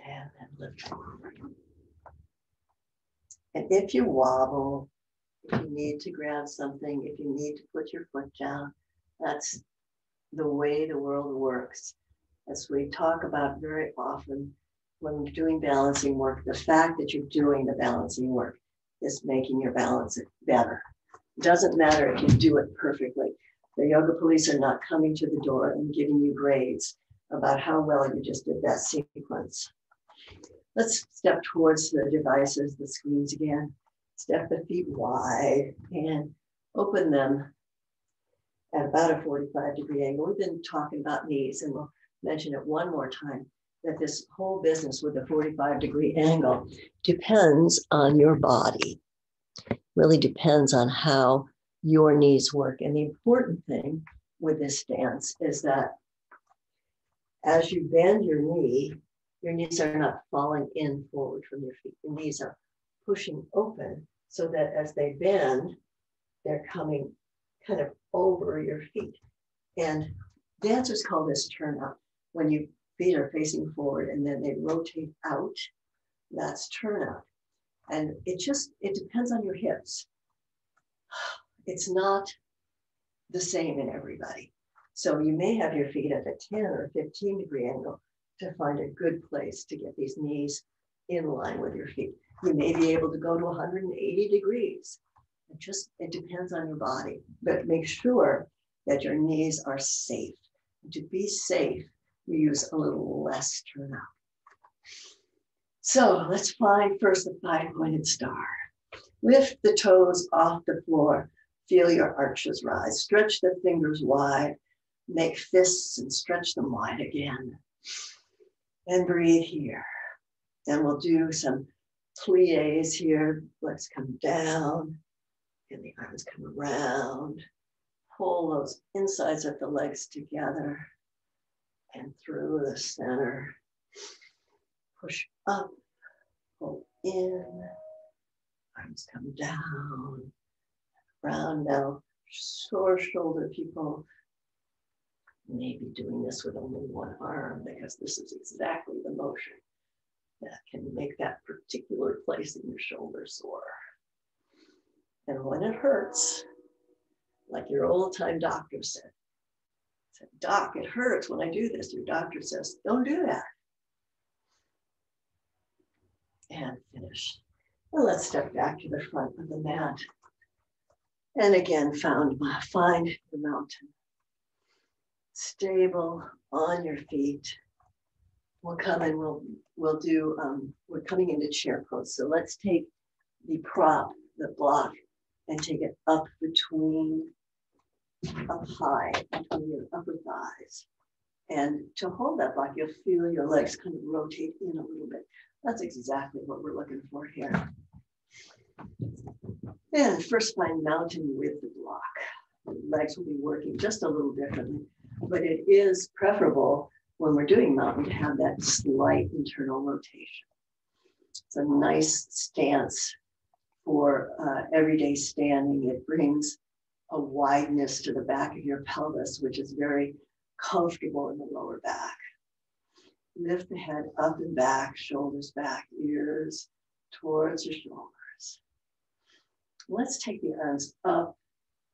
And then lift forward. And if you wobble, if you need to grab something, if you need to put your foot down, that's the way the world works. As we talk about very often when we're doing balancing work, the fact that you're doing the balancing work is making your balance better. It doesn't matter if you do it perfectly. The yoga police are not coming to the door and giving you grades about how well you just did that sequence. Let's step towards the devices, the screens again. Step the feet wide and open them at about a 45-degree angle. We've been talking about knees, and we'll mention it one more time, that this whole business with the 45-degree angle depends on your body. Really depends on how your knees work. And the important thing with this stance is that as you bend your knees are not falling in forward from your feet. Your knees are pushing open so that as they bend, they're coming kind of over your feet. And dancers call this turnout. When your feet are facing forward and then they rotate out, that's turnout. And it depends on your hips. It's not the same in everybody. So you may have your feet at a 10 or 15-degree angle to find a good place to get these knees in line with your feet. You may be able to go to 180 degrees. It depends on your body, but make sure that your knees are safe. To be safe, we use a little less turnout. So let's find first the 5-pointed star. Lift the toes off the floor. Feel your arches rise. Stretch the fingers wide. Make fists and stretch them wide again. And breathe here. Then we'll do some Plies here, legs come down and the arms come around. Pull those insides of the legs together and through the center. Push up, pull in, arms come down, round now. Sore shoulder people may be doing this with only one arm because this is exactly the motion that can make that particular place in your shoulder sore. And when it hurts, like your old-time doctor said, Doc, it hurts when I do this. Your doctor says, don't do that. And finish. Well, let's step back to the front of the mat. And again, find the mountain. Stable on your feet. We'll come and we'll do, we're coming into chair pose. So let's take the prop, the block, and take it up high, between your upper thighs. And to hold that block, you'll feel your legs kind of rotate in a little bit. That's exactly what we're looking for here. And first find mountain with the block. The legs will be working just a little differently, but it is preferable when we're doing mountain to have that slight internal rotation. It's a nice stance for everyday standing. It brings a wideness to the back of your pelvis, which is very comfortable in the lower back. Lift the head up and back, shoulders back, ears towards your shoulders. Let's take the arms up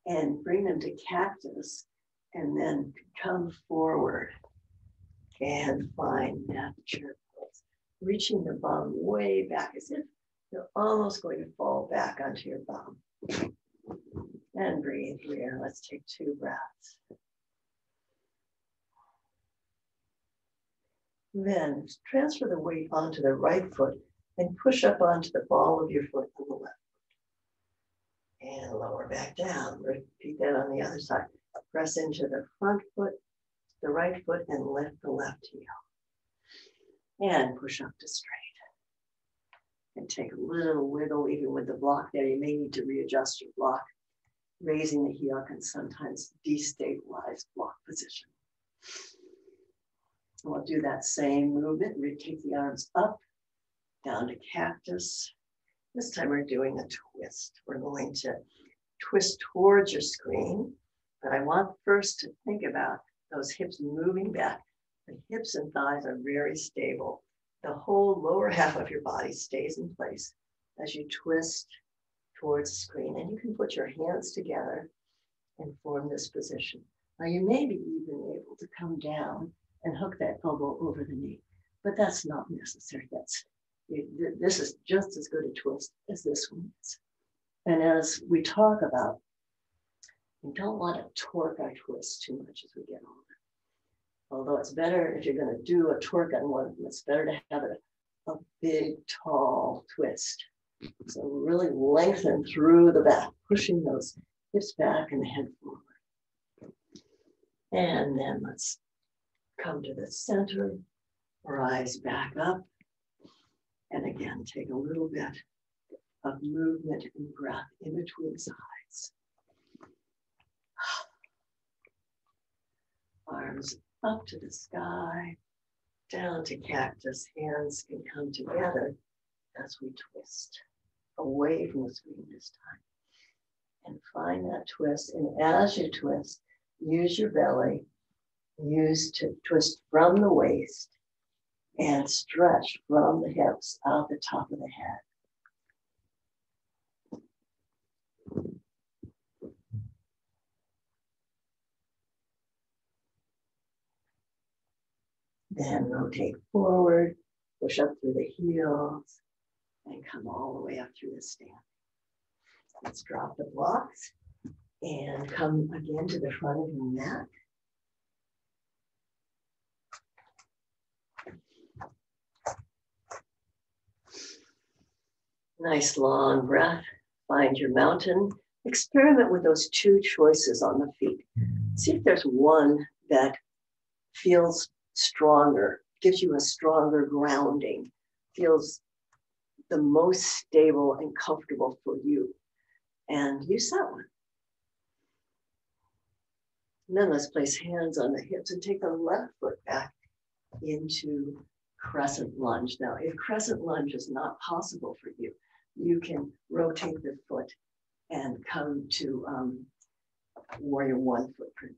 and bring them to cactus and then come forward and find that chair pose. Reaching the bum way back as if you're almost going to fall back onto your bum. And breathe here. Let's take 2 breaths. Then transfer the weight onto the right foot and push up onto the ball of your foot on the left foot. And lower back down. Repeat that on the other side. Press into the front foot, the right foot, and lift the left heel. And push up to straight. And take a little wiggle even with the block there. You may need to readjust your block. Raising the heel can sometimes destabilize block position. We'll do that same movement. We take the arms up, down to cactus. This time we're doing a twist. We're going to twist towards your screen, but I want first to think about those hips moving back. The hips and thighs are very stable. The whole lower half of your body stays in place as you twist towards the screen, and you can put your hands together and form this position. Now you may be even able to come down and hook that elbow over the knee, but that's not necessary. This is just as good a twist as this one is. And as we talk about, we don't want to torque our twists too much as we get older. Although it's better if you're going to do a torque on one, it's better to have a big, tall twist. So really lengthen through the back, pushing those hips back and the head forward. And then let's come to the center, rise back up. And again, take a little bit of movement and breath in between sides. Arms up to the sky, down to cactus. Hands can come together as we twist away from the screen this time. And find that twist. And as you twist, use your belly. Use to twist from the waist and stretch from the hips out the top of the head. Then rotate forward, push up through the heels, and come all the way up through the stand. Let's drop the blocks and come again to the front of your mat. Nice long breath. Find your mountain. Experiment with those 2 choices on the feet. See if there's one that feels stronger, gives you a stronger grounding, feels the most stable and comfortable for you. And use that one. And then let's place hands on the hips and take the left foot back into crescent lunge. Now, if crescent lunge is not possible for you, you can rotate the foot and come to warrior one footprint.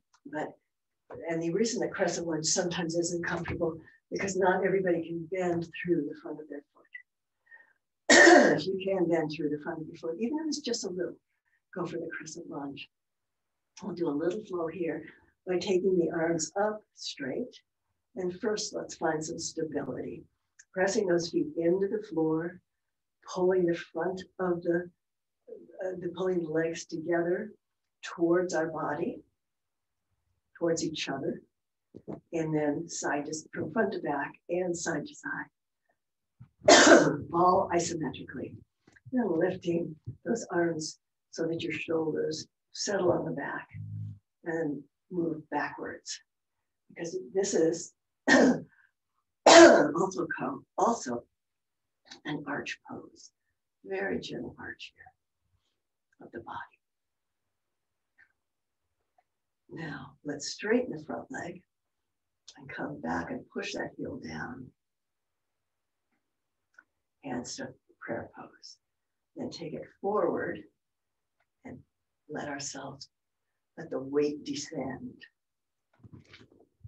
And the reason that crescent lunge sometimes isn't comfortable because not everybody can bend through the front of their foot. If you can bend through the front of your foot, even if it's just a little, go for the crescent lunge. We'll do a little flow here by taking the arms up straight. And first, let's find some stability. Pressing those feet into the floor, pulling the front of pulling the legs together towards our body, towards each other, and then from front to back and side to side. All isometrically. Then lifting those arms so that your shoulders settle on the back and move backwards. Because this is also an arch pose. Very gentle arch here of the body. Now, let's straighten the front leg and come back and push that heel down. Hands to prayer pose. Then take it forward and let the weight descend.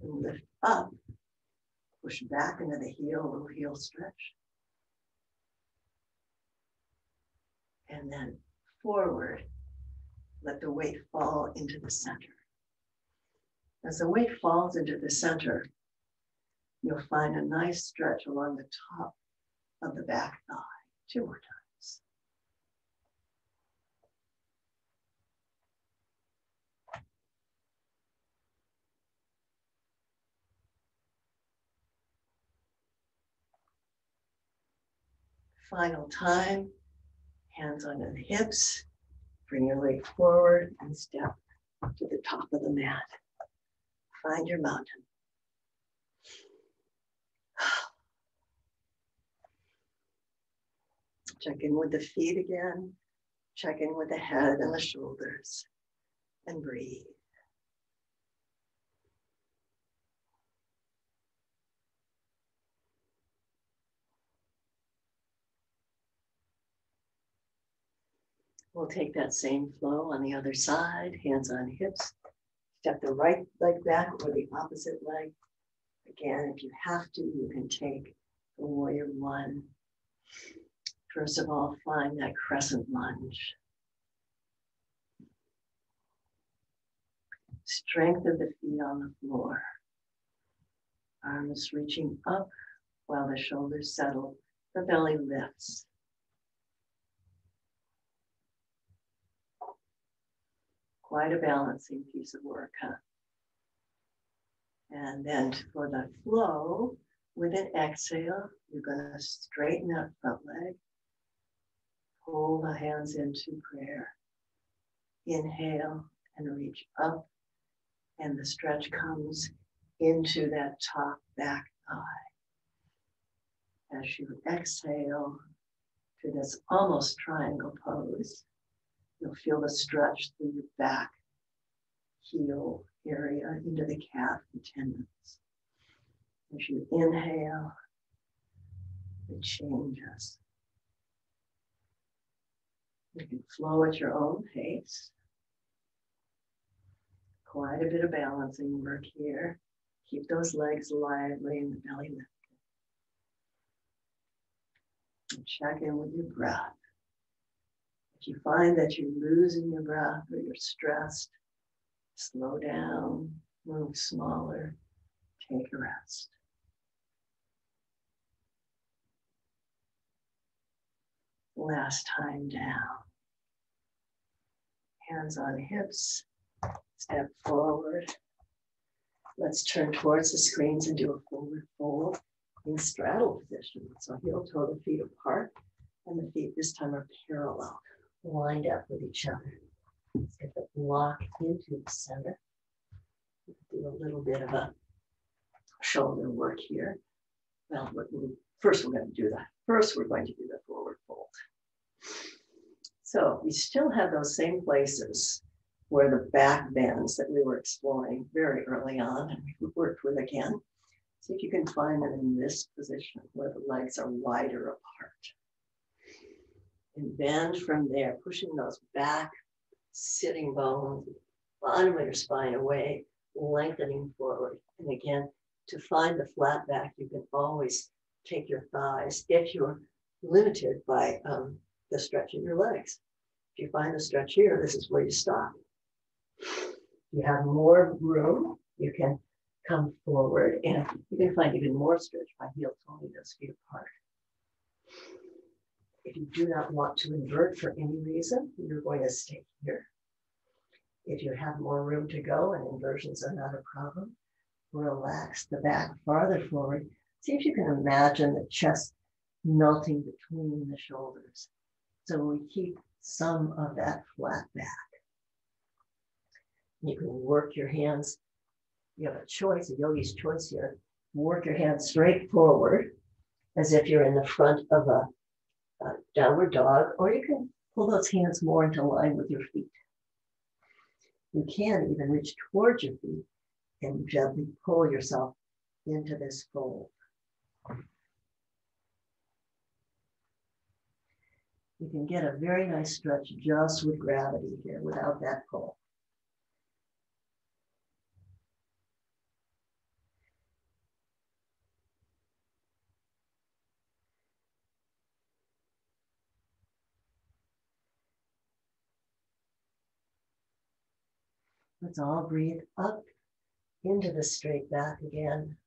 And lift up, push back into the heel, little heel stretch. And then forward, let the weight fall into the center. As the weight falls into the center, you'll find a nice stretch along the top of the back thigh. 2 more times. Final time, hands on the hips, bring your leg forward and step to the top of the mat. Find your mountain. Check in with the feet again. Check in with the head and the shoulders. And breathe. We'll take that same flow on the other side, hands on hips. Step the right leg back or the opposite leg. Again, if you have to, you can take the warrior one. First of all, find that crescent lunge. Strength of the feet on the floor. Arms reaching up while the shoulders settle, the belly lifts. Quite a balancing piece of work, huh? And then for the flow, with an exhale, you're going to straighten that front leg. Pull the hands into prayer. Inhale and reach up. And the stretch comes into that top back thigh. As you exhale to this almost triangle pose, you'll feel the stretch through your back, heel area into the calf and tendons. As you inhale, it changes. You can flow at your own pace. Quite a bit of balancing work here. Keep those legs lively and the belly lifted. And check in with your breath. If you find that you're losing your breath or you're stressed, slow down, move smaller, take a rest. Last time down. Hands on hips, step forward. Let's turn towards the screens and do a forward fold in straddle position. So heel toe the feet apart and the feet this time are parallel, lined up with each other. Let's get the block into the center. Do a little bit of a shoulder work here. Well, first we're going to do that. First, we're going to do the forward fold. So we still have those same places where the back bends that we were exploring very early on and we worked with again. See if you can find them in this position where the legs are wider apart. And bend from there, pushing those back sitting bones, bottom of your spine away, lengthening forward. And again, to find the flat back, you can always take your thighs if you're limited by the stretch in your legs. If you find the stretch here, this is where you stop. If you have more room, you can come forward and you can find even more stretch by heel toning those feet apart. If you do not want to invert for any reason, you're going to stay here. If you have more room to go and inversions are not a problem, relax the back farther forward. See if you can imagine the chest melting between the shoulders. So we keep some of that flat back. You can work your hands. You have a choice, a yogi's choice here. Work your hands straight forward as if you're in the front of a downward dog, or you can pull those hands more into line with your feet. You can even reach towards your feet and gently pull yourself into this fold. You can get a very nice stretch just with gravity here without that pull. Let's all breathe up into the straight back again.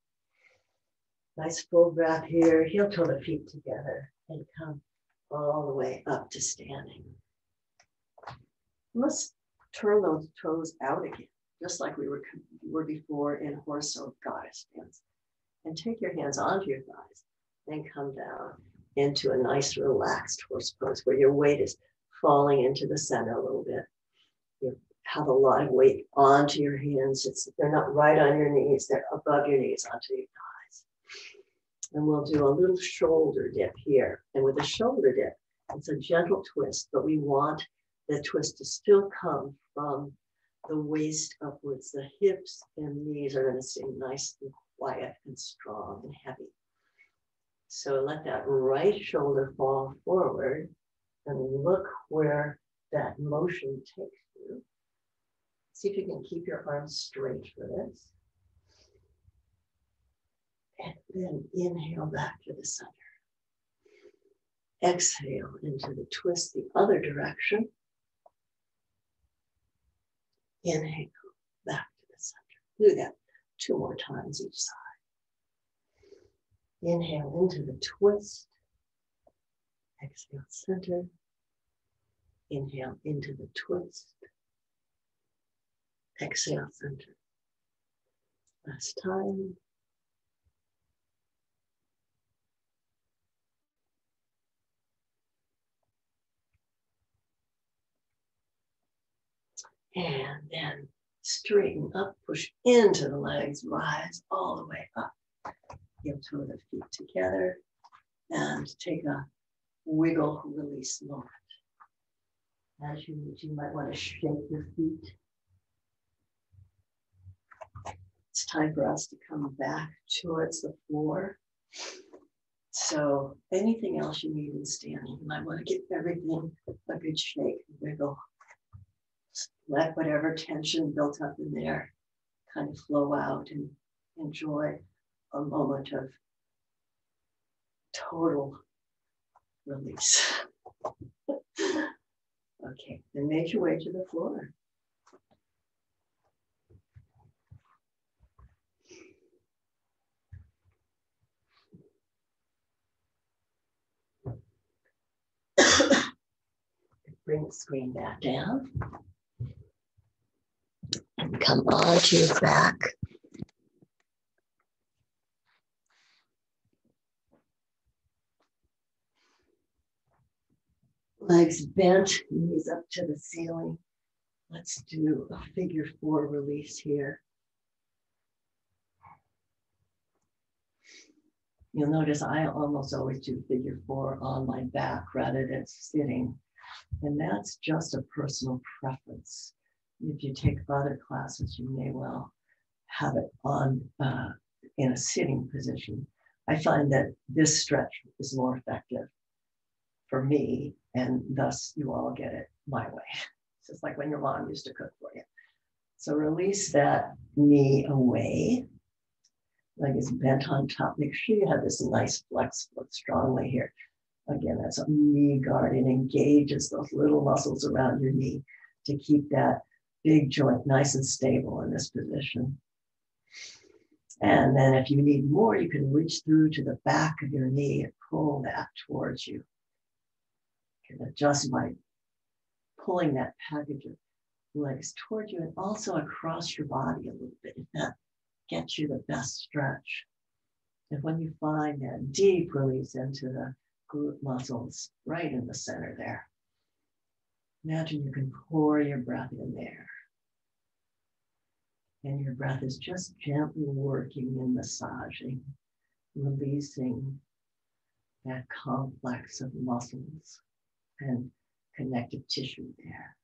Nice full breath here. Heel toe the feet together and come all the way up to standing. Let's turn those toes out again, just like we were before in horse or goddess stance. And take your hands onto your thighs and come down into a nice relaxed horse pose where your weight is falling into the center a little bit. You have a lot of weight onto your hands. They're not right on your knees, they're above your knees onto your thighs. And we'll do a little shoulder dip here. And with a shoulder dip, it's a gentle twist, but we want the twist to still come from the waist upwards. The hips and knees are going to stay nice and quiet and strong and heavy. So let that right shoulder fall forward and look where that motion takes you. See if you can keep your arms straight for this. And then inhale back to the center. Exhale into the twist the other direction. Inhale back to the center. Do that 2 more times each side. Inhale into the twist. Exhale, center. Inhale into the twist. Exhale, center. Last time. And then straighten up, push into the legs, rise all the way up. Heel toe the feet together and take a wiggle release moment. As you need, you might want to shake your feet. It's time for us to come back towards the floor. So anything else you need in standing, you might want to give everything a good shake, wiggle. Let whatever tension built up in there kind of flow out and enjoy a moment of total release. Okay, then make your way to the floor. Bring the screen back down. And come onto your back. Legs bent, knees up to the ceiling. Let's do a figure 4 release here. You'll notice I almost always do figure 4 on my back rather than sitting. And that's just a personal preference. If you take other classes, you may well have it on in a sitting position. I find that this stretch is more effective for me, and thus you all get it my way. It's just like when your mom used to cook for you. So release that knee away. Leg is bent on top. Make sure you have this nice flex foot strongly here. Again, that's a knee guard. It engages those little muscles around your knee to keep that big joint nice and stable in this position. And then if you need more, you can reach through to the back of your knee and pull that towards you. You can adjust by pulling that package of legs toward you and also across your body a little bit, if that gets you the best stretch. And when you find that deep release into the glute muscles right in the center there, imagine you can pour your breath in there. And your breath is just gently working and massaging, releasing that complex of muscles and connective tissue there.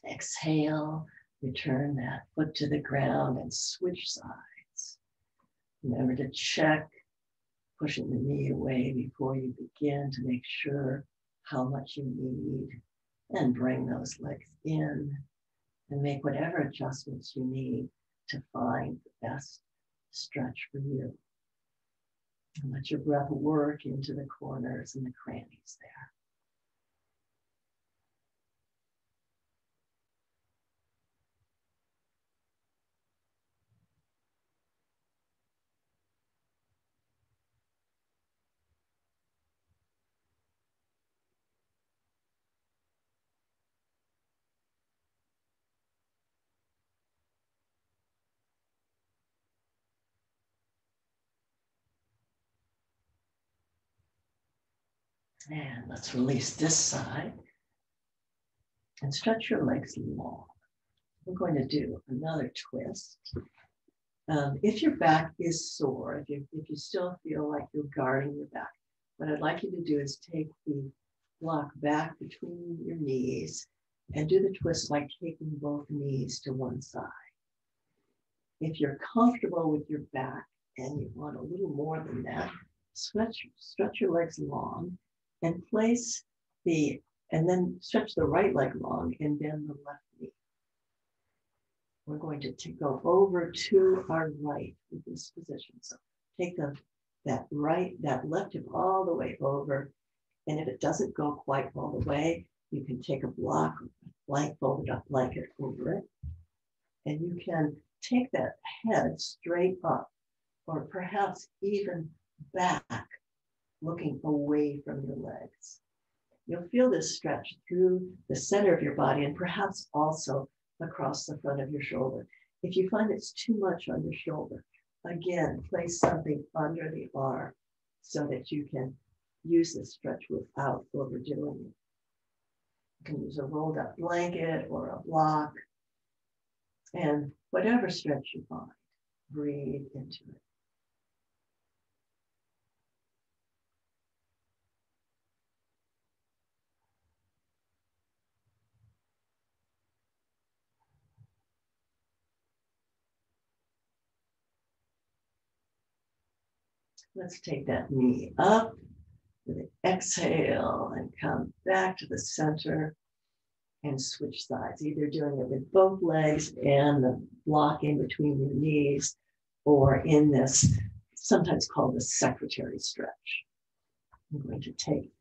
Exhale, return that foot to the ground and switch sides. Remember to check, pushing the knee away before you begin to make sure how much you need, and bring those legs in and make whatever adjustments you need to find the best stretch for you. And let your breath work into the corners and the crannies there. And let's release this side and stretch your legs long. We're going to do another twist. If your back is sore, if you still feel like you're guarding your back, what I'd like you to do is take the block back between your knees and do the twist like taking both knees to one side. If you're comfortable with your back and you want a little more than that, stretch your legs long and and then stretch the right leg long and bend the left knee. We're going to go over to our right with this position. So take that left hip all the way over. And if it doesn't go quite all the way, you can take a block, folded up blanket over it. And you can take that head straight up, or perhaps even back, looking away from your legs. You'll feel this stretch through the center of your body and perhaps also across the front of your shoulder. If you find it's too much on your shoulder, again, place something under the arm so that you can use this stretch without overdoing it. You can use a rolled up blanket or a block, and whatever stretch you find, breathe into it. Let's take that knee up with an exhale and come back to the center and switch sides, either doing it with both legs and the block in between your knees, or in this, sometimes called the secretary stretch. I'm going to take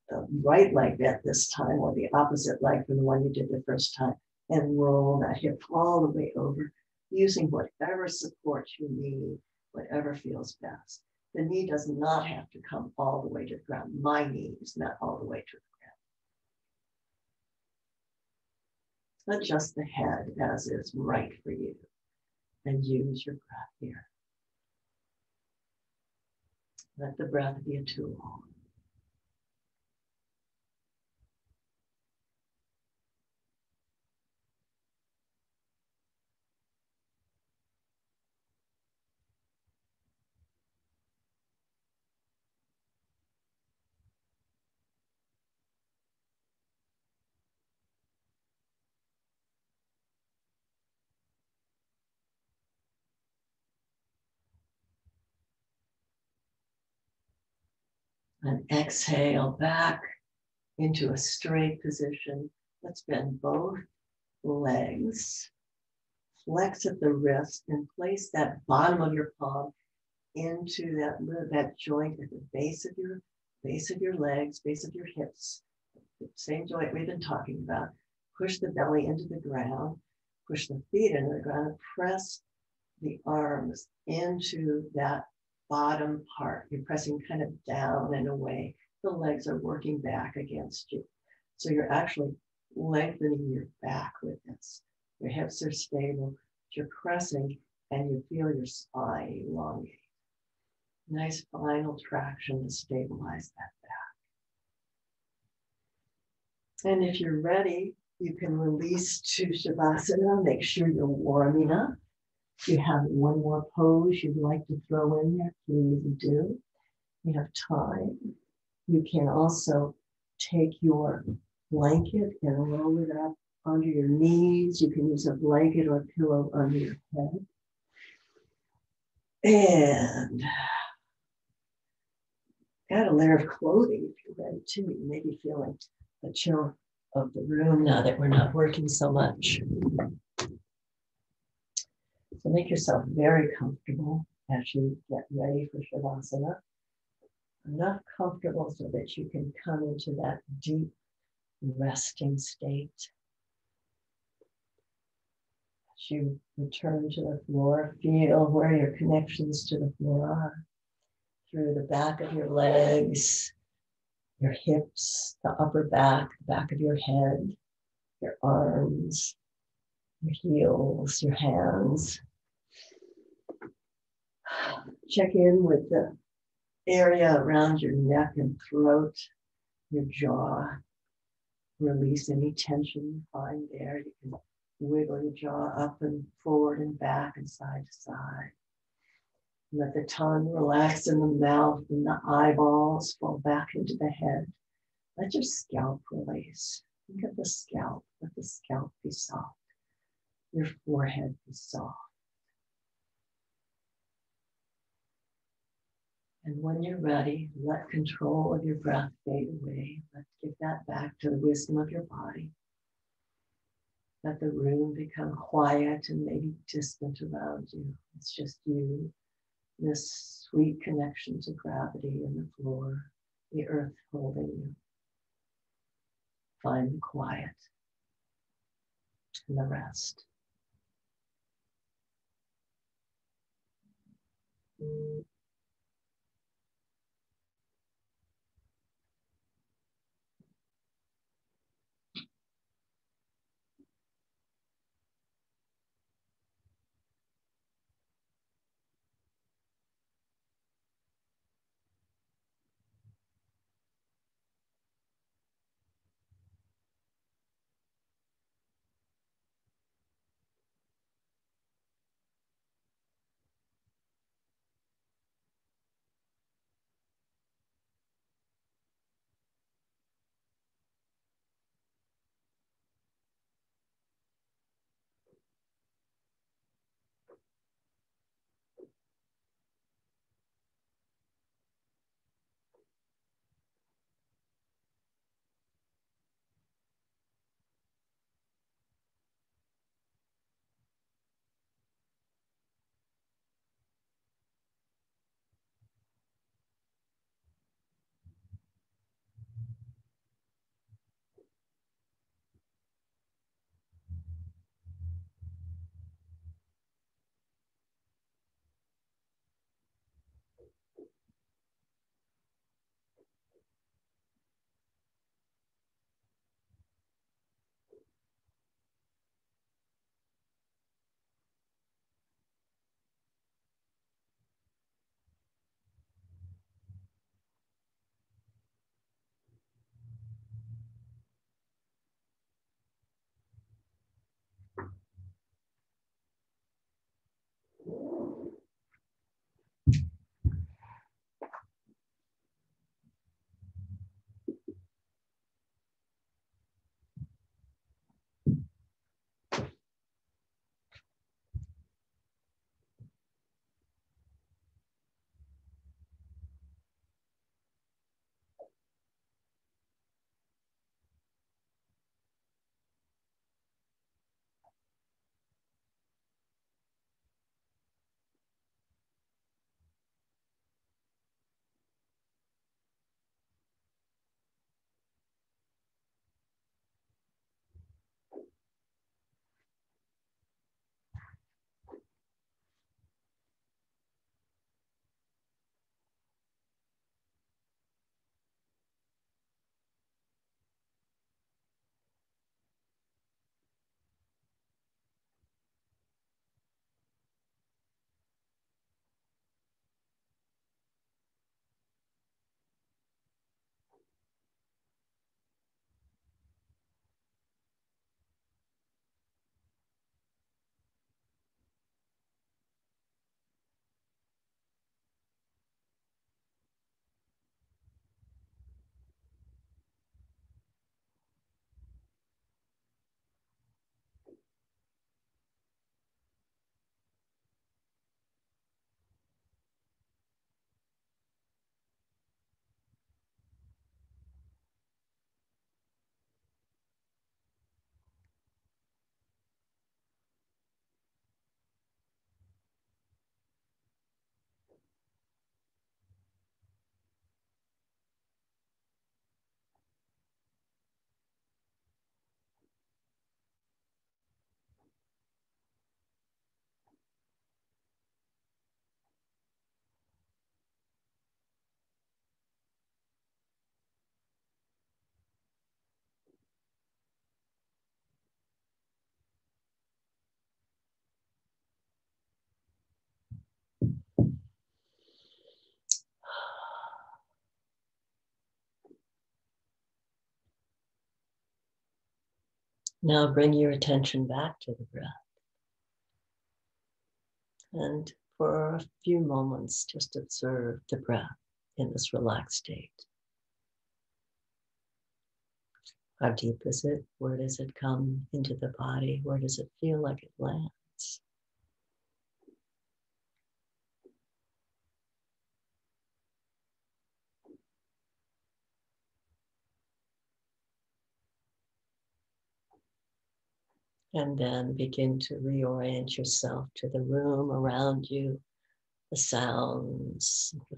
the right leg bent this time, or the opposite leg from the one you did the first time, and roll that hip all the way over, using whatever support you need, whatever feels best. The knee does not have to come all the way to the ground. My knee is not all the way to the ground. Adjust the head as is right for you, and use your breath here. Let the breath be a tool. And exhale back into a straight position. Let's bend both legs. Flex at the wrist and place that bottom of your palm into that joint at the base of your legs, base of your hips. The same joint we've been talking about. Push the belly into the ground. Push the feet into the ground. Press the arms into that bottom part. You're pressing kind of down and away. The legs are working back against you. So you're actually lengthening your back with this. Your hips are stable. You're pressing and you feel your spine elongate. Nice final traction to stabilize that back. And if you're ready, you can release to Shavasana. Make sure you're warming up. If you have one more pose you'd like to throw in there, please do. You have time. You can also take your blanket and roll it up under your knees. You can use a blanket or a pillow under your head. And add a layer of clothing if you're ready too. You may be feeling the chill of the room now that we're not working so much. So make yourself very comfortable as you get ready for Shavasana. Enough comfortable so that you can come into that deep resting state. As you return to the floor, feel where your connections to the floor are. Through the back of your legs, your hips, the upper back, the back of your head, your arms, your heels, your hands. Check in with the area around your neck and throat, your jaw. Release any tension you find there. You can wiggle your jaw up and forward and back and side to side. Let the tongue relax in the mouth and the eyeballs fall back into the head. Let your scalp release. Think of the scalp. Let the scalp be soft. Your forehead be soft. And when you're ready, let control of your breath fade away. Let's give that back to the wisdom of your body. Let the room become quiet and maybe distant around you. It's just you, this sweet connection to gravity and the floor, the earth holding you. Find the quiet and the rest. Now bring your attention back to the breath. And for a few moments, just observe the breath in this relaxed state. How deep is it? Where does it come into the body? Where does it feel like it lands? And then begin to reorient yourself to the room around you, the sounds, the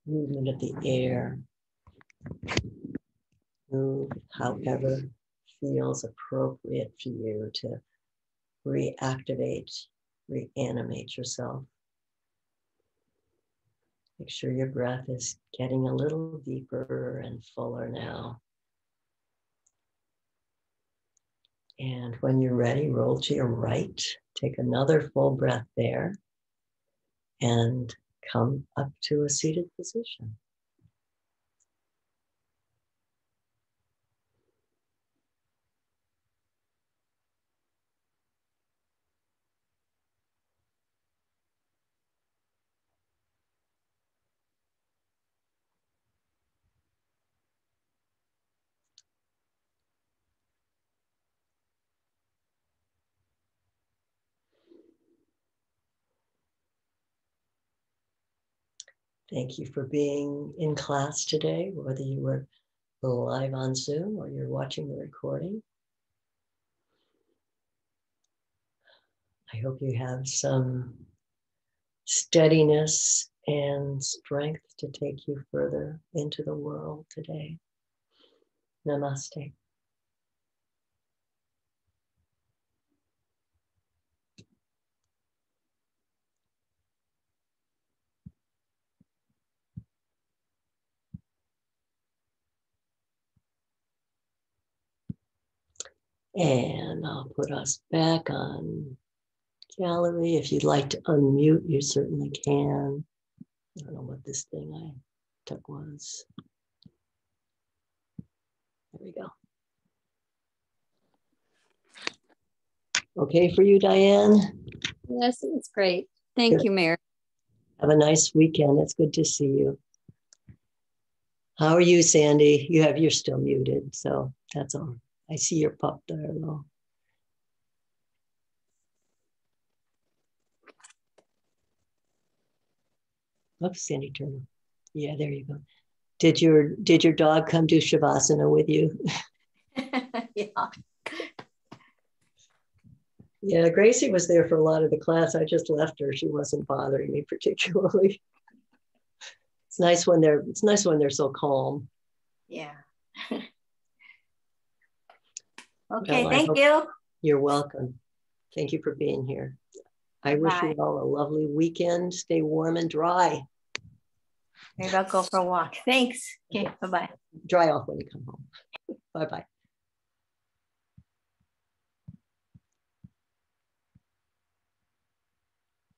movement of the air. Move however feels appropriate for you to reactivate, reanimate yourself. Make sure your breath is getting a little deeper and fuller now. And when you're ready, roll to your right. Take another full breath there and come up to a seated position. Thank you for being in class today, whether you were live on Zoom or you're watching the recording. I hope you have some steadiness and strength to take you further into the world today. Namaste. And I'll put us back on gallery. If you'd like to unmute, you certainly can. I don't know what this thing I took was. There we go. Okay for you, Diane? Yes, it's great. Thank you, Mary. Have a nice weekend. It's good to see you. How are you, Sandy? You're still muted, so that's all. I see your pup there, though. Oops, Sandy Turner. Yeah, there you go. Did your dog come do Shavasana with you? Yeah. Yeah, Gracie was there for a lot of the class. I just left her. She wasn't bothering me particularly. It's nice when they're so calm. Yeah. Okay, well, thank you. You're welcome. Thank you for being here. I wish you all a lovely weekend. Stay warm and dry. Maybe I'll go for a walk. Thanks. Okay, bye-bye. Dry off when you come home. Bye-bye.